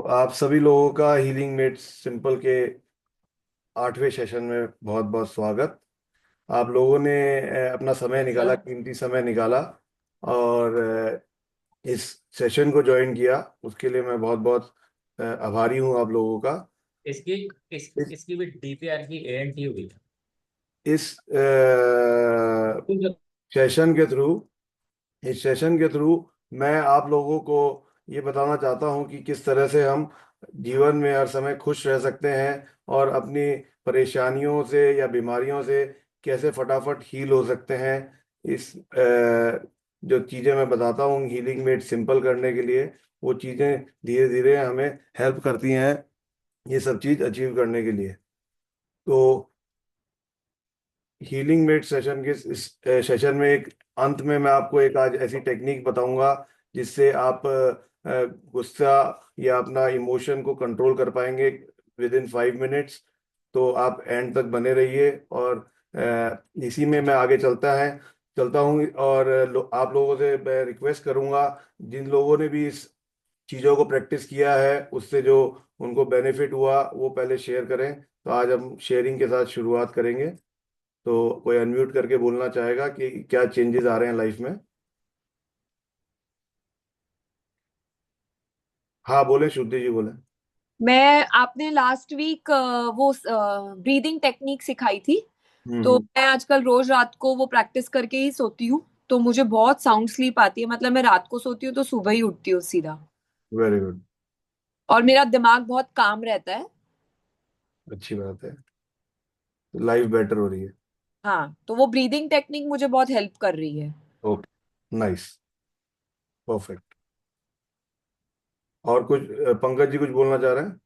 आप सभी लोगों का हीलिंग मेड सिंपल के 8वें सेशन में बहुत बहुत स्वागत। आप लोगों ने अपना समय निकाला, सर, कीमती समय निकाला और इस सेशन को ज्वाइन किया। उसके लिए मैं बहुत बहुत आभारी हूँ आप लोगों का। इसकी इस इसकी भी डीपीआर की एएनटी हुई है। इस ठीक सेशन के थ्रू इस सेशन के थ्रू मैं आप लोगों को ये बताना चाहता हूँ कि किस तरह से हम जीवन में हर समय खुश रह सकते हैं और अपनी परेशानियों से या बीमारियों से कैसे फटाफट हील हो सकते हैं। इस जो चीज़ें मैं बताता हूँ हीलिंग मेड सिंपल करने के लिए, वो चीज़ें धीरे धीरे हमें हेल्प करती हैं ये सब चीज़ अचीव करने के लिए। तो हीलिंग मेड सेशन के इस सेशन में एक अंत में मैं आपको एक आज ऐसी टेक्निक बताऊंगा जिससे आप गुस्सा या अपना इमोशन को कंट्रोल कर पाएंगे विद इन 5 मिनट्स। तो आप एंड तक बने रहिए और इसी में मैं आगे चलता हूँ और आप लोगों से मैं रिक्वेस्ट करूंगा, जिन लोगों ने भी इस चीज़ों को प्रैक्टिस किया है उससे जो उनको बेनिफिट हुआ वो पहले शेयर करें। तो आज हम शेयरिंग के साथ शुरुआत करेंगे। तो कोई अनम्यूट करके बोलना चाहेगा कि क्या चेंजेस आ रहे हैं लाइफ में? हाँ बोले, शुद्धि जी बोले। मैं आपने लास्ट वीक वो ब्रीदिंग टेक्निक सिखाई थी। तो हम्म। मैं आजकल रोज रात को वो प्रैक्टिस करके ही सोती हूँ। तो मुझे बहुत साउंड स्लीप आती है, मतलब मैं रात को सोती हूँ तो सुबह ही उठती हूँ सीधा। Very good. और मेरा दिमाग बहुत काम रहता है। अच्छी बात है, लाइफ बेटर हो रही है। हाँ, तो वो ब्रीदिंग टेक्निक मुझे बहुत हेल्प कर रही है। Okay, nice, perfect. और कुछ पंकज जी कुछ बोलना चाह रहे हैं?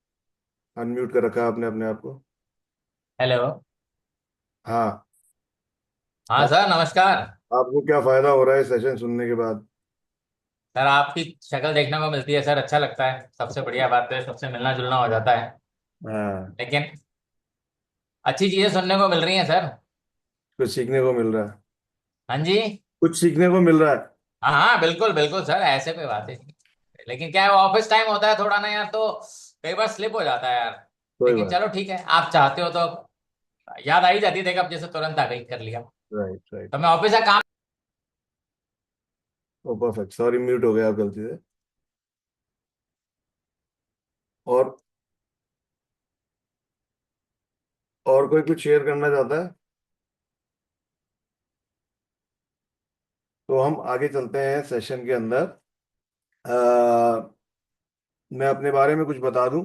अनम्यूट कर रखा है आपने अपने आप को। हेलो। हाँ। हाँ आप, सर, नमस्कार। आपको क्या फायदा हो रहा है सेशन सुनने के बाद? सर, आपकी शक्ल देखने को मिलती है सर, अच्छा लगता है। सबसे बढ़िया बात है, सबसे मिलना जुलना हो जाता है। हाँ, लेकिन अच्छी चीजें सुनने को मिल रही हैं सर। कुछ सीखने को मिल रहा है। हाँ जी। कुछ सीखने को मिल रहा है। हाँ हाँ, बिल्कुल बिल्कुल सर, ऐसे कोई बात नहीं। लेकिन क्या है, वो ऑफिस टाइम होता है थोड़ा ना यार, तो कई बार स्लिप हो जाता है यार। कोई लेकिन बात। चलो ठीक है, आप चाहते हो तो याद आ ही जाती है। देखो, अब जैसे तुरंत आ गई, कर लिया। Right right. तो मैं ऑफिस का काम। ओ परफेक्ट, सॉरी म्यूट हो गया आप गलती से। और कोई कुछ शेयर करना चाहता है? तो हम आगे चलते हैं सेशन के अंदर। अ, मैं अपने बारे में कुछ बता दूं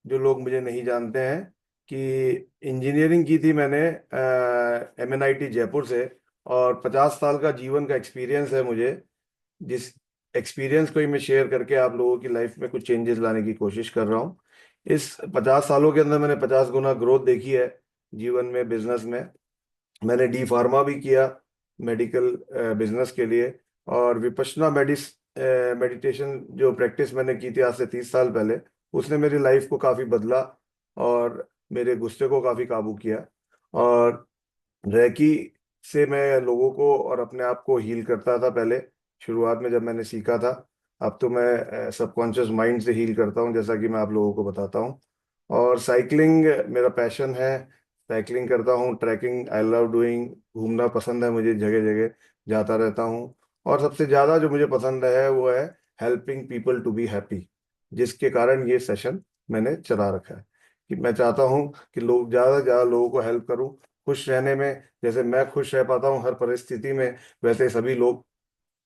जो लोग मुझे नहीं जानते हैं कि इंजीनियरिंग की थी मैंने MNIT जयपुर से। और 50 साल का जीवन का एक्सपीरियंस है मुझे, जिस एक्सपीरियंस को ही मैं शेयर करके आप लोगों की लाइफ में कुछ चेंजेस लाने की कोशिश कर रहा हूँ। इस 50 सालों के अंदर मैंने 50 गुना ग्रोथ देखी है जीवन में, बिजनेस में। मैंने डी फार्मा भी किया मेडिकल बिजनेस के लिए। और विपश्यना मेडिटेशन जो प्रैक्टिस मैंने की थी आज से 30 साल पहले, उसने मेरी लाइफ को काफ़ी बदला और मेरे गुस्से को काफ़ी काबू किया। और रैकी से मैं लोगों को और अपने आप को हील करता था पहले, शुरुआत में जब मैंने सीखा था। अब तो मैं सबकॉन्शियस माइंड से हील करता हूँ, जैसा कि मैं आप लोगों को बताता हूँ। और साइकिलिंग मेरा पैशन है, साइकिलिंग करता हूँ, ट्रैकिंग आई लव डूइंग। घूमना पसंद है मुझे, जगह जगह जाता रहता हूँ। और सबसे ज़्यादा जो मुझे पसंद है वो है helping people to be happy, जिसके कारण ये सेशन मैंने चला रखा है कि मैं चाहता हूँ कि लोग, ज़्यादा से ज़्यादा लोगों को हेल्प करूँ खुश रहने में। जैसे मैं खुश रह पाता हूँ हर परिस्थिति में, वैसे सभी लोग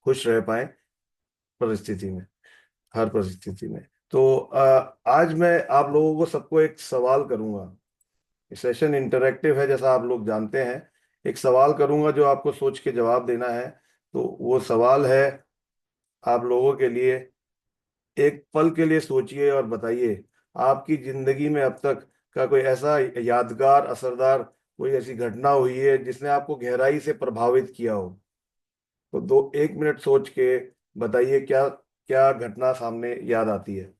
खुश रह पाए परिस्थिति में, हर परिस्थिति में। तो आज मैं आप लोगों को सबको एक सवाल करूंगा। सेशन इंटरेक्टिव है जैसा आप लोग जानते हैं। एक सवाल करूंगा जो आपको सोच के जवाब देना है। तो वो सवाल है आप लोगों के लिए, एक पल के लिए सोचिए और बताइए आपकी जिंदगी में अब तक का कोई ऐसा यादगार असरदार कोई ऐसी घटना हुई है जिसने आपको गहराई से प्रभावित किया हो। तो 1 मिनट सोच के बताइए क्या क्या घटना सामने याद आती है,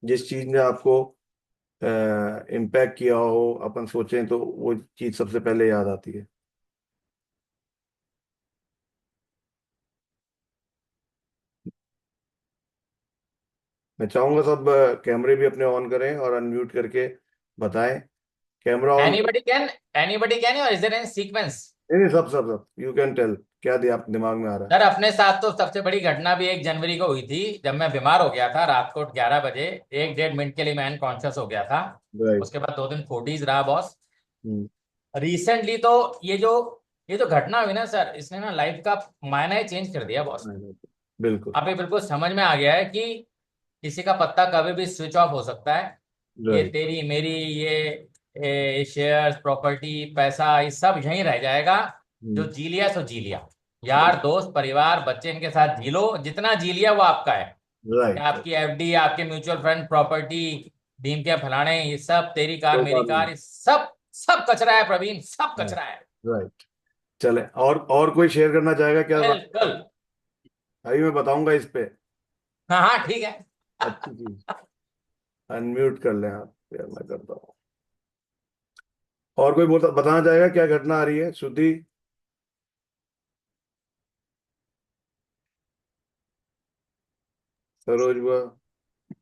जिस चीज ने आपको इम्पैक्ट किया हो। अपन सोचें तो वो चीज सबसे पहले याद आती है। मैं चाहूंगा सब कैमरे भी अपने ऑन करें और अनम्यूट करके बताएं। Camera on. एनीबडी कैन, और इज देयर एनी सीक्वेंस? नहीं नहीं, सब सब सब यू कैन टेल, क्या आप दिमाग में आ रहा सर अपने साथ तो सबसे बड़ी घटना भी 1 जनवरी को हुई थी, जब मैं बीमार हो गया था रात को 11 बजे। 1 डेढ़ मिनट के लिए मैं अनकॉन्शियस हो गया था। है? राइट। उसके बाद 2 दिन फोर्टीज रहा बॉस। हम्म। रिसेंटली तो ये जो घटना हुई ना सर, इसने ना लाइफ का मायना ही चेंज कर दिया बॉस। बिल्कुल। अभी बिल्कुल समझ में आ गया है कि किसी का पत्ता कभी भी स्विच ऑफ हो सकता है। ये राइट। तेरी मेरी ये शेयर्स, प्रॉपर्टी, पैसा, ये सब यहीं रह जाएगा। जो जी लिया सो जी लिया। यार दोस्त, परिवार, बच्चे, इनके साथ जी लो, जितना जी लिया वो आपका है। क्या राइट। आपकी एफडी, आपके म्यूचुअल फंड, प्रॉपर्टी, भीम के फलाने, ये सब तेरी कार कोई मेरी बात नहीं। कार, ये सब सब कचरा है प्रवीण, सब कचरा है। राइट। चले, और कोई शेयर करना चाहेगा क्या बिल्कुल। अभी मैं बताऊंगा इस पे। हाँ हाँ ठीक है। अच्छी चीज। अनम्यूट कर लें आप, यार मैं करता हूँ। और कोई बताना चाहेगा क्या घटना आ रही है, श्रुति? सरोज बुआ?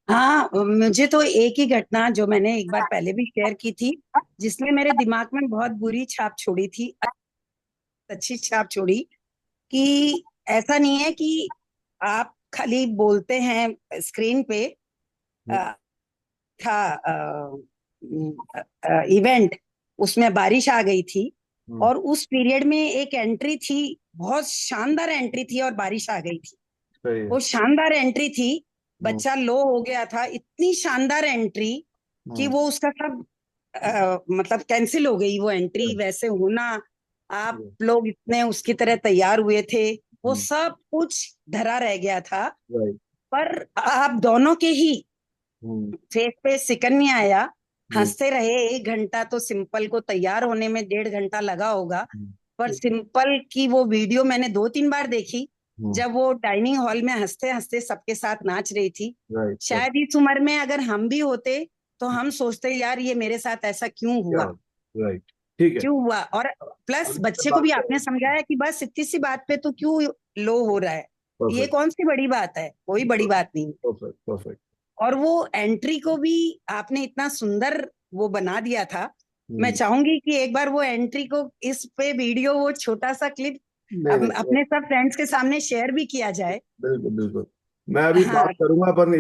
हाँ, मुझे तो एक ही घटना जो मैंने एक बार पहले भी शेयर की थी, जिसने मेरे दिमाग में बहुत बुरी छाप छोड़ी थी, अच्छी छाप छोड़ी, कि ऐसा नहीं है कि आप खाली बोलते हैं स्क्रीन पे। हम्म। अ, था इवेंट, उसमें बारिश आ गई थी, हम्म। और उस पीरियड में एक एंट्री थी, बहुत शानदार एंट्री थी, और बारिश आ गई थी। सही है। वो शानदार एंट्री थी, हम्म। बच्चा लो हो गया था, इतनी शानदार एंट्री कि हम्म। वो उसका सब मतलब कैंसिल हो गई वो एंट्री, वैसे होना, आप लोग इतने उसकी तरह तैयार हुए थे, वो सब कुछ धरा रह गया था। राइट। पर आप दोनों के ही फेस पे सिकन नहीं आया, हंसते रहे। 1 घंटा तो सिंपल को तैयार होने में 1.5 घंटा लगा होगा, पर सिंपल की वो वीडियो मैंने 2-3 बार देखी, जब वो डाइनिंग हॉल में हंसते हंसते सबके साथ नाच रही थी। राइट। शायद इस उम्र में अगर हम भी होते तो हम सोचते यार ये मेरे साथ ऐसा क्यों क्या? हुआ, राइट। ठीक है। क्यों हुआ। और प्लस अभी से बच्चे को बात भी आपने करेंगे। समझाया कि बस इतनी सी बात पे तो क्यों लो हो रहा है, ये परफेक्ट। कौन सी बड़ी बात है, कोई बड़ी बात नहीं। परफेक्ट। परफेक्ट। और वो एंट्री को भी आपने इतना सुंदर वो बना दिया था। मैं नहीं चाहूंगी कि एक बार वो एंट्री को इस पे वीडियो, वो छोटा सा क्लिप नहीं, अपने सब फ्रेंड्स के सामने शेयर भी किया जाए। बिल्कुल बिल्कुल। मैं अभी बात हाँ करूंगा, पर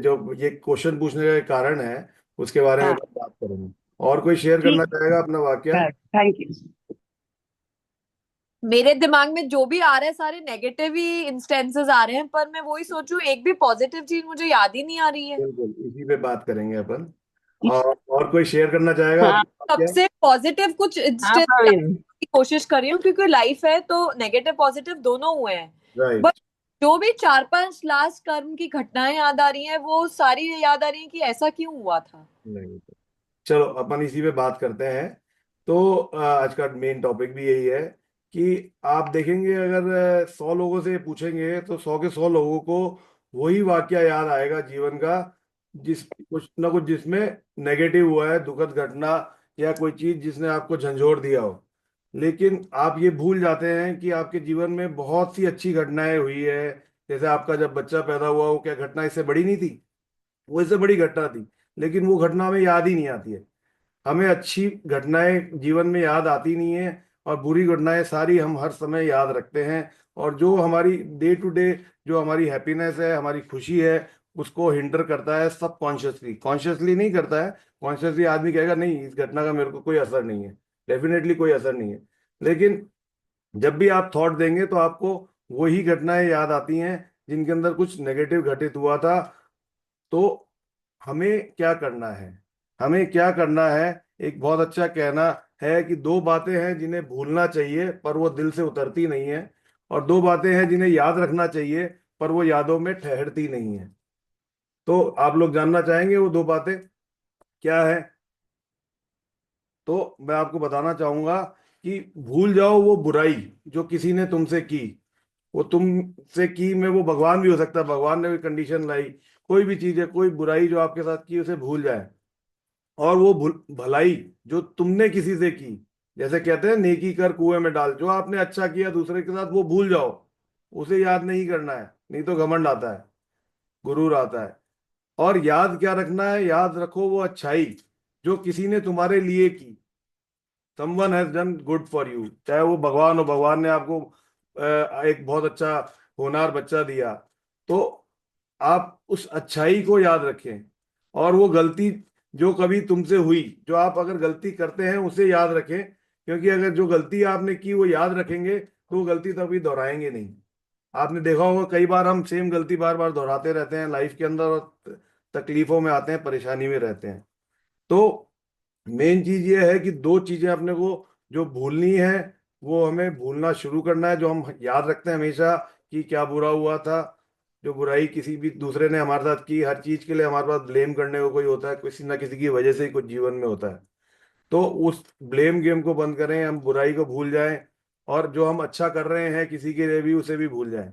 जो ये क्वेश्चन पूछने का कारण है उसके बारे में हाँ, बात करूंगा। और कोई शेयर करना ठीक, चाहेगा अपना वाक्य? Thank you. मेरे दिमाग में जो भी आ रहा है सारे नेगेटिव ही इंस्टेंसेस आ रहे हैं, पर मैं वही सोचूं एक भी पॉजिटिव चीज मुझे याद ही नहीं आ रही है। बिल्कुल, इसी पे बात करेंगे अपन। और कोई शेयर करना चाहेगा हाँ अपना वाक्य? सबसे पॉजिटिव कुछ हाँ इंस्टेंस प्रवीण। की कोशिश कर रही हूँ, क्योंकि लाइफ है तो नेगेटिव पॉजिटिव दोनों हुए हैं। But right. जो भी 4-5 लास्ट कर्म की घटनाएं याद आ रही हैं, वो सारी याद आ रही हैं कि ऐसा क्यों हुआ था। नहीं, चलो अपन इसी पे बात करते हैं। तो आज का मेन टॉपिक भी यही है कि आप देखेंगे, अगर 100 लोगों से पूछेंगे तो 100 के 100 लोगों को वही वाकया याद आएगा जीवन का, जिस कुछ ना कुछ जिसमें नेगेटिव हुआ है, दुखद घटना, या कोई चीज जिसने आपको झंझोड़ दिया हो। लेकिन आप ये भूल जाते हैं कि आपके जीवन में बहुत सी अच्छी घटनाएं हुई है। जैसे आपका जब बच्चा पैदा हुआ, वो क्या घटना इससे बड़ी नहीं थी? वो इससे बड़ी घटना थी, लेकिन वो घटना हमें याद ही नहीं आती है। हमें अच्छी घटनाएं जीवन में याद आती नहीं है, और बुरी घटनाएं सारी हम हर समय याद रखते हैं। और जो हमारी डे टू डे, जो हमारी हैप्पीनेस है, हमारी खुशी है, उसको हिंटर करता है सब कॉन्शियसली। कॉन्शियसली नहीं करता है। कॉन्शियसली आदमी कहेगा नहीं, इस घटना का मेरे को कोई असर नहीं है। डेफिनेटली कोई असर नहीं है। लेकिन जब भी आप थॉट देंगे तो आपको वही घटनाएं याद आती हैं जिनके अंदर कुछ नेगेटिव घटित हुआ था। तो हमें क्या करना है? हमें क्या करना है? एक बहुत अच्छा कहना है कि दो बातें हैं जिन्हें भूलना चाहिए पर वो दिल से उतरती नहीं है, और दो बातें हैं जिन्हें याद रखना चाहिए पर वो यादों में ठहरती नहीं है। तो आप लोग जानना चाहेंगे वो दो बातें क्या है? तो मैं आपको बताना चाहूंगा कि भूल जाओ वो बुराई जो किसी ने तुमसे की। वो तुमसे की में वो भगवान भी हो सकता है, भगवान ने भी कंडीशन लाई। कोई भी चीज है, कोई बुराई जो आपके साथ की, उसे भूल जाए। और वो भलाई जो तुमने किसी से की, जैसे कहते हैं नेकी कर कुएं में डाल, जो आपने अच्छा किया दूसरे के साथ वो भूल जाओ। उसे याद नहीं करना है, नहीं तो घमंड आता है, गुरूर आता है। और याद क्या रखना है? याद रखो वो अच्छाई जो किसी ने तुम्हारे लिए की। Someone has done good for you, चाहे वो भगवान हो, भगवान ने आपको एक बहुत अच्छा होनहार बच्चा दिया, तो आप उस अच्छाई को याद रखें। और वो गलती जो कभी तुमसे हुई, जो आप अगर गलती करते हैं उसे याद रखें, क्योंकि अगर जो गलती आपने की वो याद रखेंगे तो वो गलती कभी दोहराएंगे नहीं। आपने देखा होगा कई बार हम सेम गलती बार बार दोहराते रहते हैं लाइफ के अंदर, और तकलीफों में आते हैं, परेशानी में रहते हैं। तो मेन चीज ये है कि दो चीजें अपने को जो भूलनी है, वो हमें भूलना शुरू करना है। जो हम याद रखते हैं हमेशा कि क्या बुरा हुआ था, जो बुराई किसी भी दूसरे ने हमारे साथ की, हर चीज के लिए हमारे पास ब्लेम करने को कोई होता है, किसी ना किसी की वजह से ही कुछ जीवन में होता है। तो उस ब्लेम गेम को बंद करें, हम बुराई को भूल जाएं, और जो हम अच्छा कर रहे हैं किसी के लिए भी उसे भी भूल जाएं।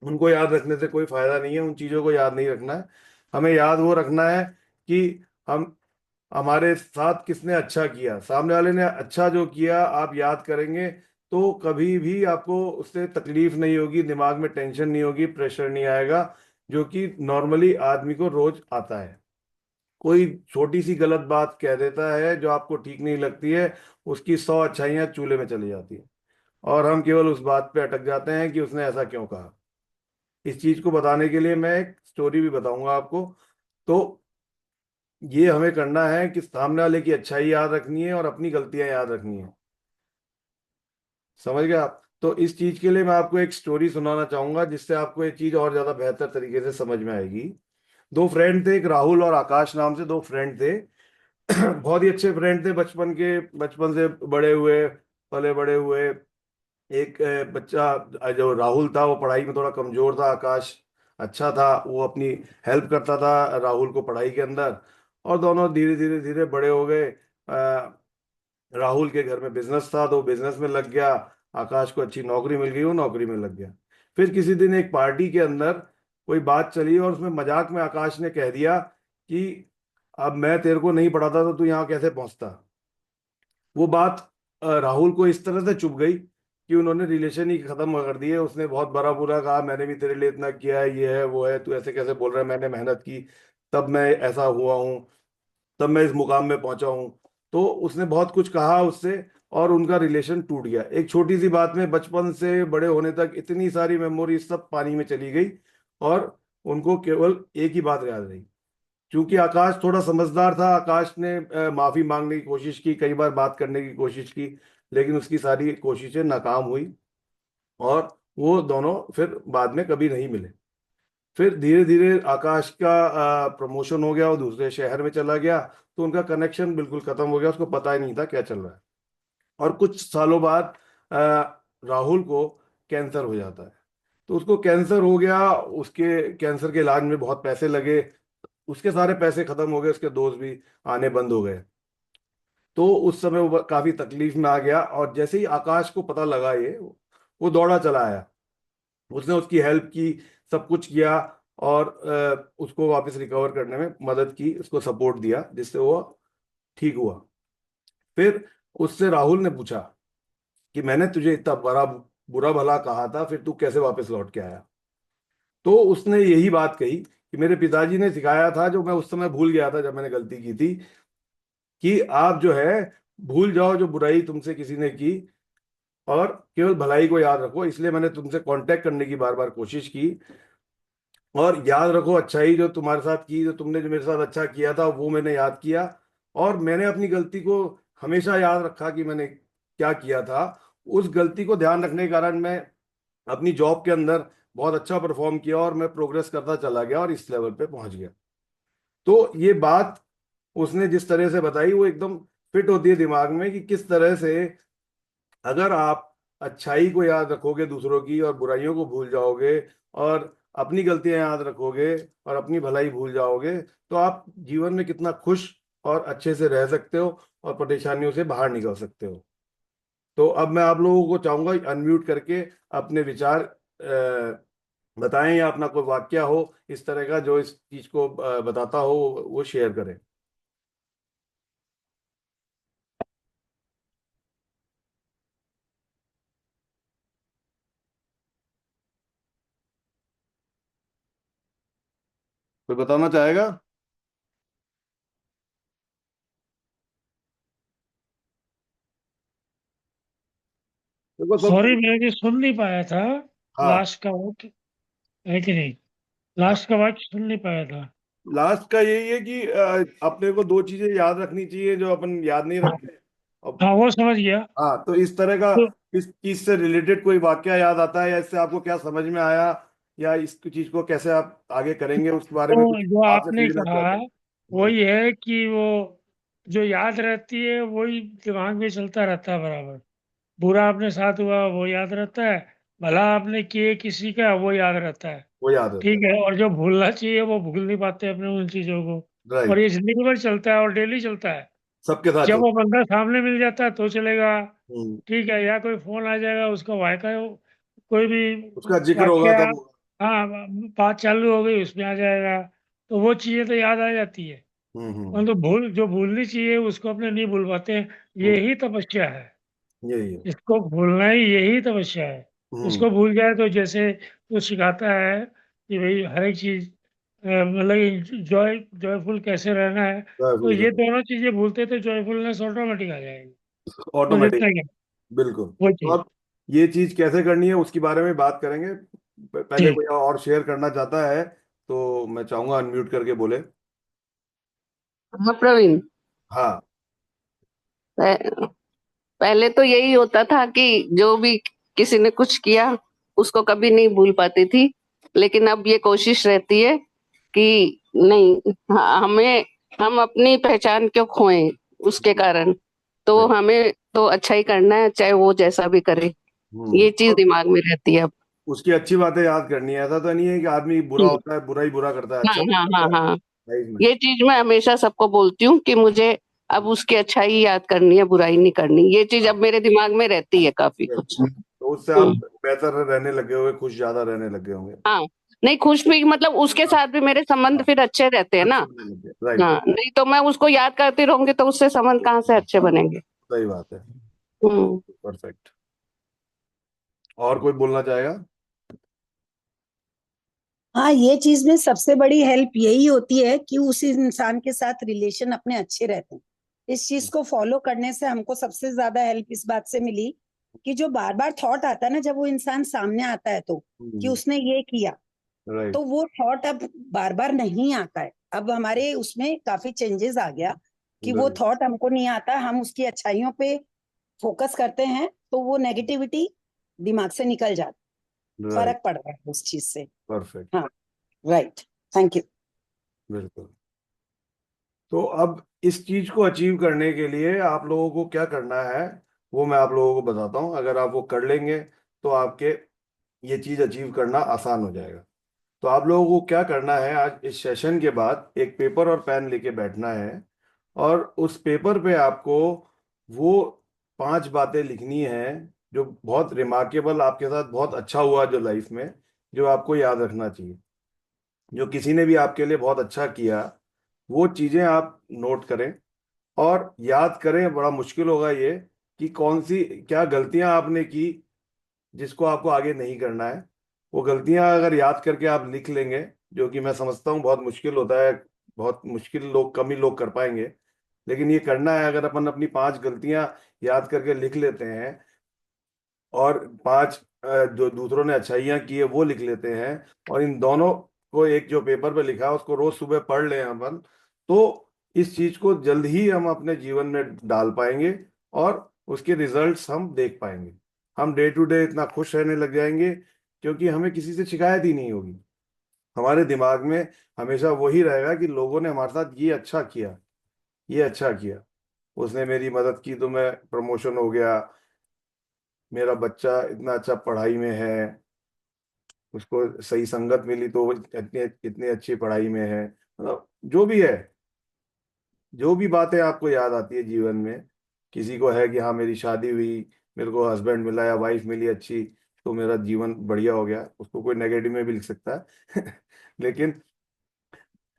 उनको याद रखने से कोई फायदा नहीं है, उन चीजों को याद नहीं रखना है। हमें याद वो रखना है कि हम हमारे साथ किसने अच्छा किया, सामने वाले ने अच्छा जो किया आप याद करेंगे तो कभी भी आपको उससे तकलीफ नहीं होगी, दिमाग में टेंशन नहीं होगी, प्रेशर नहीं आएगा, जो कि नॉर्मली आदमी को रोज आता है। कोई छोटी सी गलत बात कह देता है जो आपको ठीक नहीं लगती है, उसकी 100 अच्छाइयाँ चूल्हे में चली जाती है, और हम केवल उस बात पे अटक जाते हैं कि उसने ऐसा क्यों कहा। इस चीज को बताने के लिए मैं एक स्टोरी भी बताऊंगा आपको। तो ये हमें करना है कि सामने वाले की अच्छाई याद रखनी है और अपनी गलतियां याद रखनी है। समझ गए आप? तो इस चीज के लिए मैं आपको एक स्टोरी सुनाना चाहूंगा, जिससे आपको ये चीज और ज्यादा बेहतर तरीके से समझ में आएगी। दो फ्रेंड थे, एक राहुल और आकाश नाम से दो फ्रेंड थे। बहुत ही अच्छे फ्रेंड थे, बचपन से बड़े हुए, पले बड़े हुए। एक बच्चा जो राहुल था वो पढ़ाई में थोड़ा कमजोर था, आकाश अच्छा था, वो अपनी हेल्प करता था राहुल को पढ़ाई के अंदर। और दोनों धीरे धीरे धीरे बड़े हो गए। राहुल के घर में बिजनेस था तो वो बिजनेस में लग गया, आकाश को अच्छी नौकरी मिल गई, वो नौकरी में लग गया। फिर किसी दिन एक पार्टी के अंदर कोई बात चली और उसमें मजाक में आकाश ने कह दिया कि अब मैं तेरे को नहीं पढ़ाता तो तू यहाँ कैसे पहुंचता। वो बात राहुल को इस तरह से चुभ गई कि उन्होंने रिलेशन ही खत्म कर दिए। उसने बहुत बड़ा बुरा कहा, मैंने भी तेरे लिए इतना किया है, ये है वो है, तू ऐसे कैसे बोल रहा है, मैंने मेहनत की तब मैं ऐसा हुआ हूँ, तब मैं इस मुकाम में पहुंचा हूँ। तो उसने बहुत कुछ कहा उससे, और उनका रिलेशन टूट गया। एक छोटी सी बात में बचपन से बड़े होने तक इतनी सारी मेमोरी सब पानी में चली गई, और उनको केवल एक ही बात याद रही। क्योंकि आकाश थोड़ा समझदार था, आकाश ने माफी मांगने की कोशिश की, कई बार बात करने की कोशिश की, लेकिन उसकी सारी कोशिशें नाकाम हुई, और वो दोनों फिर बाद में कभी नहीं मिले। फिर धीरे धीरे आकाश का प्रमोशन हो गया, वो दूसरे शहर में चला गया, तो उनका कनेक्शन बिल्कुल खत्म हो गया, उसको पता ही नहीं था क्या चल रहा है। और कुछ सालों बाद अ, राहुल को कैंसर हो जाता है। तो उसको कैंसर हो गया, उसके कैंसर के इलाज में बहुत पैसे लगे, उसके सारे पैसे खत्म हो गए, उसके दोस्त भी आने बंद हो गए। तो उस समय वो काफी तकलीफ में आ गया, और जैसे ही आकाश को पता लगा ये, वो दौड़ा चला आया, उसने उसकी हेल्प की, सब कुछ किया, और उसको वापस रिकवर करने में मदद की, उसको सपोर्ट दिया, जिससे वो ठीक हुआ। फिर उससे राहुल ने पूछा कि मैंने तुझे इतना बड़ा बुरा भला कहा था, फिर तू कैसे वापस लौट के आया? तो उसने यही बात कही कि मेरे पिताजी ने सिखाया था, जो मैं उस समय भूल गया था जब मैंने गलती की थी, कि आप जो है भूल जाओ जो बुराई तुमसे किसी ने की, और केवल भलाई को याद रखो। इसलिए मैंने तुमसे कांटेक्ट करने की बार बार कोशिश की, और याद रखो अच्छाई जो तुम्हारे साथ की, जो तुमने जो मेरे साथ अच्छा किया था वो मैंने याद किया, और मैंने अपनी गलती को हमेशा याद रखा कि मैंने क्या किया था। उस गलती को ध्यान रखने के कारण मैं अपनी जॉब के अंदर बहुत अच्छा परफॉर्म किया, और मैं प्रोग्रेस करता चला गया और इस लेवल पे पहुंच गया। तो ये बात उसने जिस तरह से बताई वो एकदम फिट होती है दिमाग में, कि किस तरह से अगर आप अच्छाई को याद रखोगे दूसरों की, और बुराइयों को भूल जाओगे, और अपनी गलतियां याद रखोगे, और अपनी भलाई भूल जाओगे, तो आप जीवन में कितना खुश और अच्छे से रह सकते हो, और परेशानियों से बाहर निकल सकते हो। तो अब मैं आप लोगों को चाहूंगा अनम्यूट करके अपने विचार बताएं, या अपना कोई वाक्य हो इस तरह का जो इस चीज को बताता हो, वो शेयर करें। कोई बताना चाहेगा? देखो सब। सॉरी मैं कि सुन नहीं पाया था हाँ, लास्ट का वाक्य, है कि नहीं? लास्ट का वाक्य सुन नहीं पाया था। लास्ट का यही है कि अपने को दो चीजें याद रखनी चाहिए जो अपन याद नहीं हाँ, रखते। और हाँ वो समझ गया। हाँ, तो इस तरह का तो, इस चीज से रिलेटेड कोई वाक्य याद आता है, या इससे आपको क्या समझ में आया, या इस चीज को कैसे आप आगे करेंगे, उस बारे में तो कुछ जो आपसे आपने फीडबैक कहा चाहते हैं। वही है कि वो जो याद रहती है वही दिमाग में चलता रहता है बराबर। बुरा अपने साथ हुआ वो याद रहता है, भला आपने किए किसी का वो याद रहता है। वो याद रहता ठीक है, और जो भूलना चाहिए वो भूल नहीं पाते अपने उन चीजों को। है। और राइट। ये जिंदगी भर चलता है और डेली चलता है। सबके साथ जब वो चलता बंदा सामने मिल जाता है तो चलेगा, है। ठीक है, या कोई फोन आ जाएगा उसका वाईफाई, कोई भी उसका जिक्र होगा वाक्य, तब होगा। हाँ, बात चालू हो गई उसमें आ जाएगा। तो वो चीजें तो याद आ जाती है। हम्म। परंतु जो भूलनी चाहिए उसको अपने नहीं भूल पाते हैं। हम्म, यही तपस्या है। यही है। इसको भूलना ही यही तपस्या है। हम्म। इसको भूल जाए तो जैसे वो सिखाता है कि भाई हर एक चीज मतलब जॉयफुल कैसे रहना है। तो ये दोनों चीजें भूलते तो जॉयफुलनेस ऑटोमेटिक आ जाएगी। तो ऑटोमेटिक। जितना क्या बिल्कुल। वो तो चीज। अब ये चीज कैसे करनी है उसके बारे में बात करेंगे। पहले ठीक। कोई और शेयर करना चाहता है तो मैं चाहूंगा अनम्यूट करके बोले। हाँ प्रवीण। हाँ। पह- पहले तो यही होता था कि जो भी किसी ने कुछ किया उसको कभी नहीं भूल पाती थी। लेकिन अब ये कोशिश रहती है कि नहीं, हाँ, हम अपनी पहचान क्यों खोएं उसके कारण। तो राइट। हमें तो अच्छा ही करना है चाहे वो जैसा भी करे। ये चीज और दिमाग में रहती है अब। उसकी अच्छी बातें याद करनी है। ऐसा तो नहीं है कि आदमी बुरा हम्म, होता है, बुरा ही बुरा करता है, हाँ अच्छा नहीं हाँ हाँ करता है हाँ। लाइफ में। ये चीज मैं हमेशा सबको बोलती हूँ कि मुझे अब उसकी अच्छाई याद करनी है, बुराई नहीं करनी। ये चीज अब हाँ, मेरे दिमाग में रहती है काफी कुछ। बिल्कुल। तो उससे आप हम्म, बेहतर रहने लगे होंगे, खुश ज्यादा रहने लगे होंगे। हाँ। नहीं, खुश भी मतलब उसके हाँ, साथ भी मेरे संबंध हाँ, फिर अच्छे रहते हैं ना। अच्छे रहने लगे। राइट। हाँ, नहीं तो मैं उसको याद करती रहूंगी तो उससे संबंध कहाँ से अच्छे बनेंगे। सही बात है। हम्म। परफेक्ट। और कोई बोलना चाहेगा? हाँ, ये चीज में सबसे बड़ी हेल्प यही होती है कि उस इंसान के साथ रिलेशन अपने अच्छे रहते हैं। इस चीज को फॉलो करने से हमको सबसे ज्यादा हेल्प इस बात से मिली कि जो बार बार थॉट आता है ना, जब वो इंसान सामने आता है तो कि उसने ये किया, तो राइट। वो थॉट अब बार बार नहीं आता है। अब हमारे उसमें काफी चेंजेस आ गया कि वो राइट। थॉट हमको नहीं आता, हम उसकी अच्छाइयों पे फोकस करते हैं तो वो नेगेटिविटी दिमाग से निकल जाती, राइट। फर्क पड़ रहा है उस चीज से। परफेक्ट। हाँ, राइट। Thank you. बिल्कुल। तो अब इस चीज को अचीव करने के लिए आप लोगों को क्या करना है वो मैं आप लोगों को बताता हूँ। अगर आप वो कर लेंगे तो आपके ये चीज अचीव करना आसान हो जाएगा। तो आप लोगों को क्या करना है, आज इस सेशन के बाद एक पेपर और पेन लेके बैठना है, और उस पेपर पे आपको वो 5 बातें लिखनी है जो बहुत रिमार्केबल आपके साथ बहुत अच्छा हुआ जो लाइफ में, जो आपको याद रखना चाहिए, जो किसी ने भी आपके लिए बहुत अच्छा किया। वो चीजें आप नोट करें और याद करें। बड़ा मुश्किल होगा ये कि कौन सी क्या गलतियां आपने की जिसको आपको आगे नहीं करना है। वो गलतियां अगर याद करके आप लिख लेंगे, जो कि मैं समझता हूँ बहुत मुश्किल होता है, बहुत मुश्किल, लोग कम ही लोग कर पाएंगे, लेकिन ये करना है। अगर अपन अपनी 5 गलतियां याद करके लिख लेते हैं और 5 जो दूसरों ने अच्छाइयाँ की है वो लिख लेते हैं, और इन दोनों को एक जो पेपर पे लिखा है उसको रोज सुबह पढ़ लें अपन, तो इस चीज को जल्द ही हम अपने जीवन में डाल पाएंगे और उसके रिजल्ट्स हम देख पाएंगे। हम डे टू डे इतना खुश रहने लग जाएंगे क्योंकि हमें किसी से शिकायत ही नहीं होगी। हमारे दिमाग में हमेशा वही रहेगा कि लोगों ने हमारे साथ ये अच्छा किया, ये अच्छा किया, उसने मेरी मदद की तो मैं प्रमोशन हो गया, मेरा बच्चा इतना अच्छा पढ़ाई में है, उसको सही संगत मिली तो वो इतनी इतनी अच्छी पढ़ाई में है। मतलब जो भी है, जो भी बातें आपको याद आती है जीवन में, किसी को है कि हाँ मेरी शादी हुई, मेरे को हस्बैंड मिला या वाइफ मिली अच्छी, तो मेरा जीवन बढ़िया हो गया, उसको कोई नेगेटिव में भी लिख सकता है लेकिन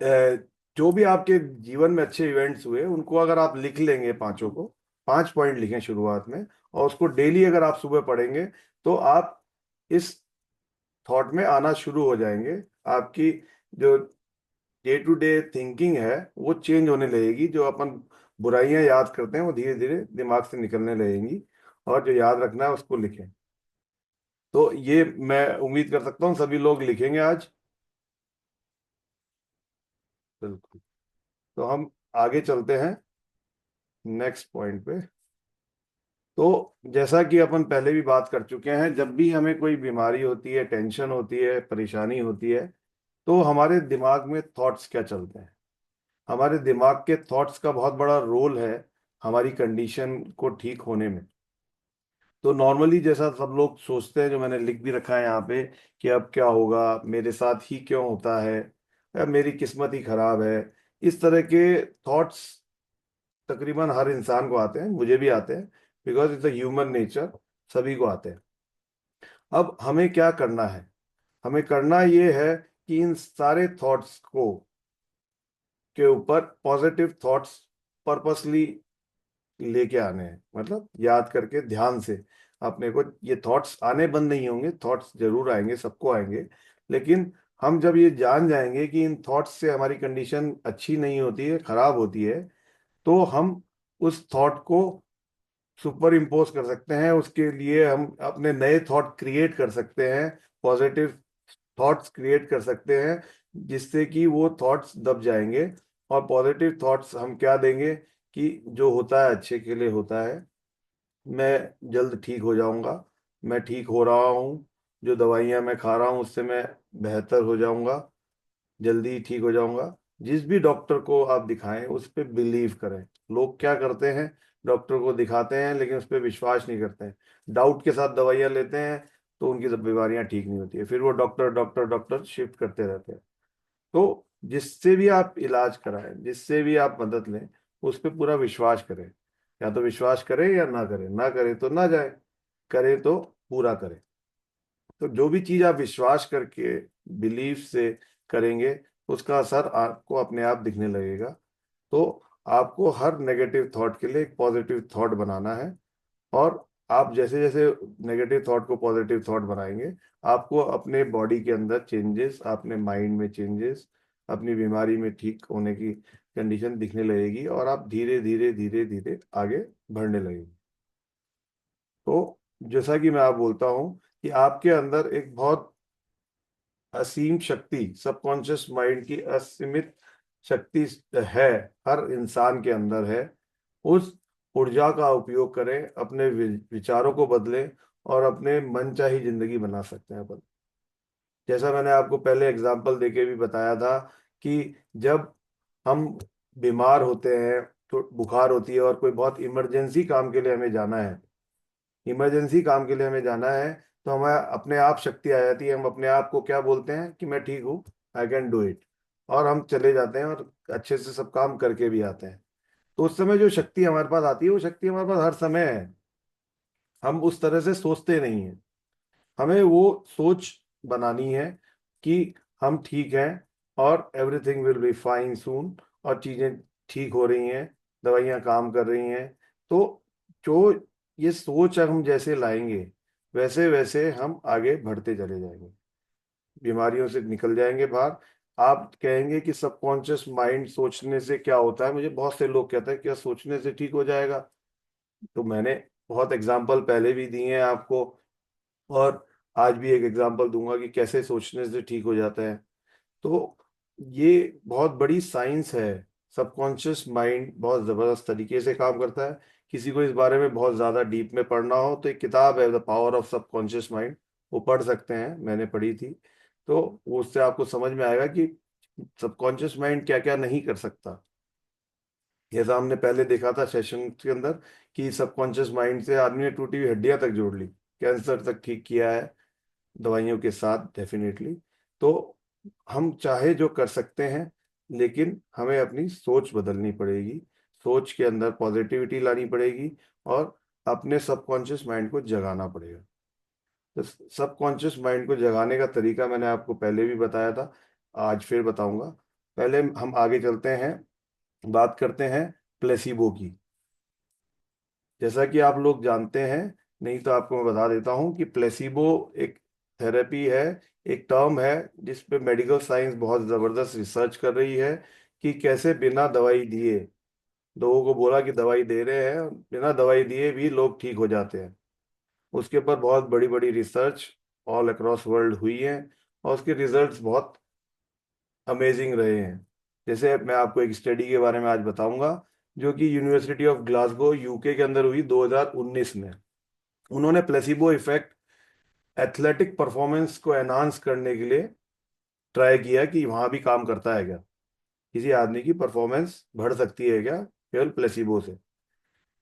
अ, जो भी आपके जीवन में अच्छे इवेंट्स हुए उनको अगर आप लिख लेंगे, पांचों को, 5 पॉइंट लिखें शुरुआत में, और उसको डेली अगर आप सुबह पढ़ेंगे तो आप इस थॉट में आना शुरू हो जाएंगे। आपकी जो डे टू डे थिंकिंग है वो चेंज होने लगेगी। जो अपन बुराइयां याद करते हैं वो धीरे धीरे दिमाग से निकलने लगेंगी, और जो याद रखना है उसको लिखें। तो ये मैं उम्मीद कर सकता हूँ सभी लोग लिखेंगे आज। बिल्कुल। तो हम आगे चलते हैं नेक्स्ट पॉइंट पे। तो जैसा कि अपन पहले भी बात कर चुके हैं, जब भी हमें कोई बीमारी होती है, टेंशन होती है, परेशानी होती है, तो हमारे दिमाग में थॉट्स क्या चलते हैं। हमारे दिमाग के थॉट्स का बहुत बड़ा रोल है हमारी कंडीशन को ठीक होने में। तो नॉर्मली जैसा सब लोग सोचते हैं, जो मैंने लिख भी रखा है यहाँ पे, कि अब क्या होगा, मेरे साथ ही क्यों होता है, या मेरी किस्मत ही खराब है, इस तरह के थॉट्स तकरीबन हर इंसान को आते हैं, मुझे भी आते हैं, because it's a human nature, सभी को आते हैं। अब हमें क्या करना है? हमें करना ये है कि इन सारे थॉट्स को के ऊपर पॉजिटिव थॉट्स पर्पसली लेके आने हैं, मतलब याद करके ध्यान से। अपने को ये थॉट्स आने बंद नहीं होंगे, थॉट्स जरूर आएंगे, सबको आएंगे, लेकिन हम जब ये जान जाएंगे कि इन थॉट्स से हमारी कंडीशन अच्छी नहीं होती है, खराब होती है, तो हम उस थॉट को सुपर इम्पोज कर सकते हैं। उसके लिए हम अपने नए थॉट क्रिएट कर सकते हैं, पॉजिटिव थॉट्स क्रिएट कर सकते हैं, जिससे कि वो थॉट्स दब जाएंगे। और पॉजिटिव थॉट्स हम क्या देंगे कि जो होता है अच्छे के लिए होता है, मैं जल्द ठीक हो जाऊंगा, मैं ठीक हो रहा हूँ, जो दवाइयाँ मैं खा रहा हूँ उससे मैं बेहतर हो जाऊंगा, जल्दी ही ठीक हो जाऊंगा। जिस भी डॉक्टर को आप दिखाएं उस पर बिलीव करें। लोग क्या करते हैं, डॉक्टर को दिखाते हैं लेकिन उस पर विश्वास नहीं करते हैं, डाउट के साथ दवाइयाँ लेते हैं, तो उनकी सब बीमारियां ठीक नहीं होती है, फिर वो डॉक्टर डॉक्टर डॉक्टर शिफ्ट करते रहते हैं। तो जिससे भी आप इलाज कराएं, जिससे भी आप मदद लें, उस पर पूरा विश्वास करें। या तो विश्वास करें या ना करें, ना करें तो ना जाए, करें तो पूरा करें। तो जो भी चीज आप विश्वास करके, बिलीफ से करेंगे, उसका असर आपको अपने आप दिखने लगेगा। तो आपको हर नेगेटिव थॉट के लिए एक पॉजिटिव थॉट बनाना है। और आप जैसे जैसे नेगेटिव थॉट को पॉजिटिव थॉट बनाएंगे, आपको अपने बॉडी के अंदर चेंजेस, अपने माइंड में चेंजेस, अपनी बीमारी में ठीक होने की कंडीशन दिखने लगेगी, और आप धीरे धीरे धीरे धीरे आगे बढ़ने लगेंगे। तो जैसा कि मैं आप बोलता हूँ कि आपके अंदर एक बहुत असीम शक्ति, सबकॉन्शियस माइंड की असीमित शक्ति है, हर इंसान के अंदर है। उस ऊर्जा का उपयोग करें, अपने विचारों को बदलें, और अपने मनचाही जिंदगी बना सकते हैं अपन। जैसा मैंने आपको पहले एग्जाम्पल देके भी बताया था कि जब हम बीमार होते हैं, तो बुखार होती है और कोई बहुत इमरजेंसी काम के लिए हमें जाना है, इमरजेंसी काम के लिए हमें जाना है, तो हमें अपने आप शक्ति आ जाती है। हम अपने आप को क्या बोलते हैं कि मैं ठीक हूँ, आई कैन डू इट, और हम चले जाते हैं और अच्छे से सब काम करके भी आते हैं। तो उस समय जो शक्ति हमारे पास आती है, वो शक्ति हमारे पास हर समय है। हम उस तरह से सोचते नहीं हैं। हमें वो सोच बनानी है कि हम ठीक हैं, और एवरीथिंग विल बी फाइन सून, और चीजें ठीक हो रही हैं, दवाइयाँ काम कर रही हैं। तो जो ये सोच हम जैसे लाएंगे, वैसे वैसे हम आगे बढ़ते चले जाएंगे, बीमारियों से निकल जाएंगे बाहर। आप कहेंगे कि सबकॉन्शियस माइंड सोचने से क्या होता है, मुझे बहुत से लोग कहते हैं क्या सोचने से ठीक हो जाएगा। तो मैंने बहुत एग्जाम्पल पहले भी दिए हैं आपको, और आज भी एक एग्जांपल दूंगा कि कैसे सोचने से ठीक हो जाता है। तो ये बहुत बड़ी साइंस है। सबकॉन्शियस माइंड बहुत जबरदस्त तरीके से काम करता है। किसी को इस बारे में बहुत ज्यादा डीप में पढ़ना हो तो एक किताब है the power of subconscious mind, वो पढ़ सकते हैं, मैंने पढ़ी थी। तो वो उससे आपको समझ में आएगा कि सबकॉन्शियस माइंड क्या क्या नहीं कर सकता। जैसा हमने पहले देखा था सेशन के अंदर, कि सबकॉन्शियस माइंड से आदमी ने टूटी हुई हड्डियां तक जोड़ ली, कैंसर तक ठीक किया है दवाइयों के साथ, डेफिनेटली। तो हम चाहे जो कर सकते हैं, लेकिन हमें अपनी सोच बदलनी पड़ेगी, सोच के अंदर पॉजिटिविटी लानी पड़ेगी, और अपने सबकॉन्शियस माइंड को जगाना पड़ेगा। तो सबकॉन्शियस माइंड को जगाने का तरीका मैंने आपको पहले भी बताया था, आज फिर बताऊंगा। पहले हम आगे चलते हैं, बात करते हैं प्लेसिबो की। जैसा कि आप लोग जानते हैं, नहीं तो आपको मैं बता देता हूं कि प्लेसिबो एक थेरेपी है, एक टर्म है जिस पे मेडिकल साइंस बहुत जबरदस्त रिसर्च कर रही है कि कैसे बिना दवाई दिए, लोगों को बोला कि दवाई दे रहे हैं, बिना दवाई दिए भी लोग ठीक हो जाते हैं। उसके ऊपर बहुत बड़ी बड़ी रिसर्च ऑल अक्रॉस वर्ल्ड हुई है और उसके रिजल्ट्स बहुत अमेजिंग रहे हैं। जैसे मैं आपको एक स्टडी के बारे में आज बताऊंगा, जो कि यूनिवर्सिटी ऑफ ग्लासगो यूके के अंदर हुई 2019 में। उन्होंने प्लेसिबो इफेक्ट एथलेटिक परफॉर्मेंस को एनहांस करने के लिए ट्राई किया कि वहां भी काम करता है क्या, किसी आदमी की परफॉर्मेंस बढ़ सकती है क्या केवल प्लेसिबो से।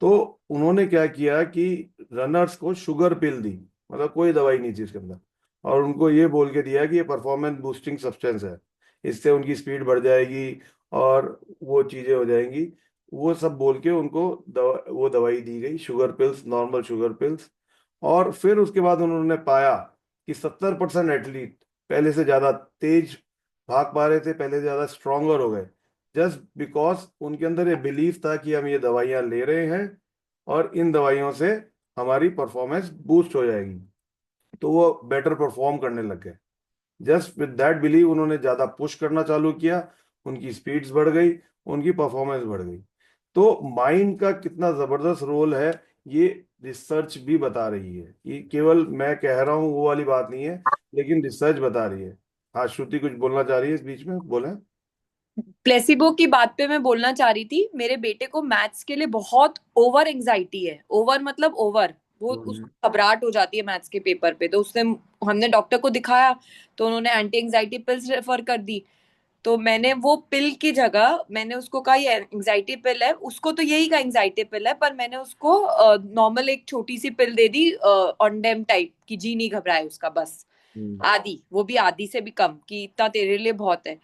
तो उन्होंने क्या किया कि रनर्स को शुगर पिल दी, मतलब कोई दवाई नहीं थी उसके अंदर, और उनको ये बोल के दिया कि ये परफॉर्मेंस बूस्टिंग सब्सटेंस है, इससे उनकी स्पीड बढ़ जाएगी और वो चीज़ें हो जाएंगी। वो सब बोल के उनको वो दवाई दी गई, sugar pills, normal sugar pills. और फिर उसके बाद उन्होंने पाया कि 70% एथलीट पहले से ज़्यादा तेज भाग पा रहे थे, पहले से ज़्यादा स्ट्रोंगर हो गए, जस्ट बिकॉज उनके अंदर ये बिलीफ था कि हम ये दवाइयाँ ले रहे हैं और इन दवाइयों से हमारी परफॉर्मेंस बूस्ट हो जाएगी। तो वो बेटर परफॉर्म करने लग गए। जस्ट विद दैट बिलीव उन्होंने ज़्यादा पुश करना चालू किया, उनकी स्पीड्स बढ़ गई, उनकी परफॉर्मेंस बढ़ गई। तो माइंड का कितना ज़बरदस्त रोल है ये रिसर्च भी बता रही है। ये केवल मैं कह रहा हूँ वो वाली बात नहीं है, लेकिन रिसर्च बता रही है। हाँ, श्रुति कुछ बोलना चाह रही है इस बीच में, बोले। प्लेसिबो की बात पे मैं बोलना चाह रही थी, मेरे बेटे को मैथ्स के लिए बहुत ओवर एंजाइटी है। ओवर मतलब ओवर, वो उसको घबराहट हो जाती है मैथ्स के पेपर पे। तो उसने हमने डॉक्टर को दिखाया, तो उन्होंने एंटी एंजाइटी पिल्स रेफर कर दी। तो मैंने वो पिल की जगह मैंने उसको कहा ये एंजाइटी पिल है, उसको तो यही का एंजाइटी पिल है, पर मैंने उसको नॉर्मल एक छोटी सी पिल दे दी ऑनडेम टाइप की, जी नहीं घबराए उसका, बस आधी, वो भी आधी से भी कम, कि इतना तेरे लिए बहुत है।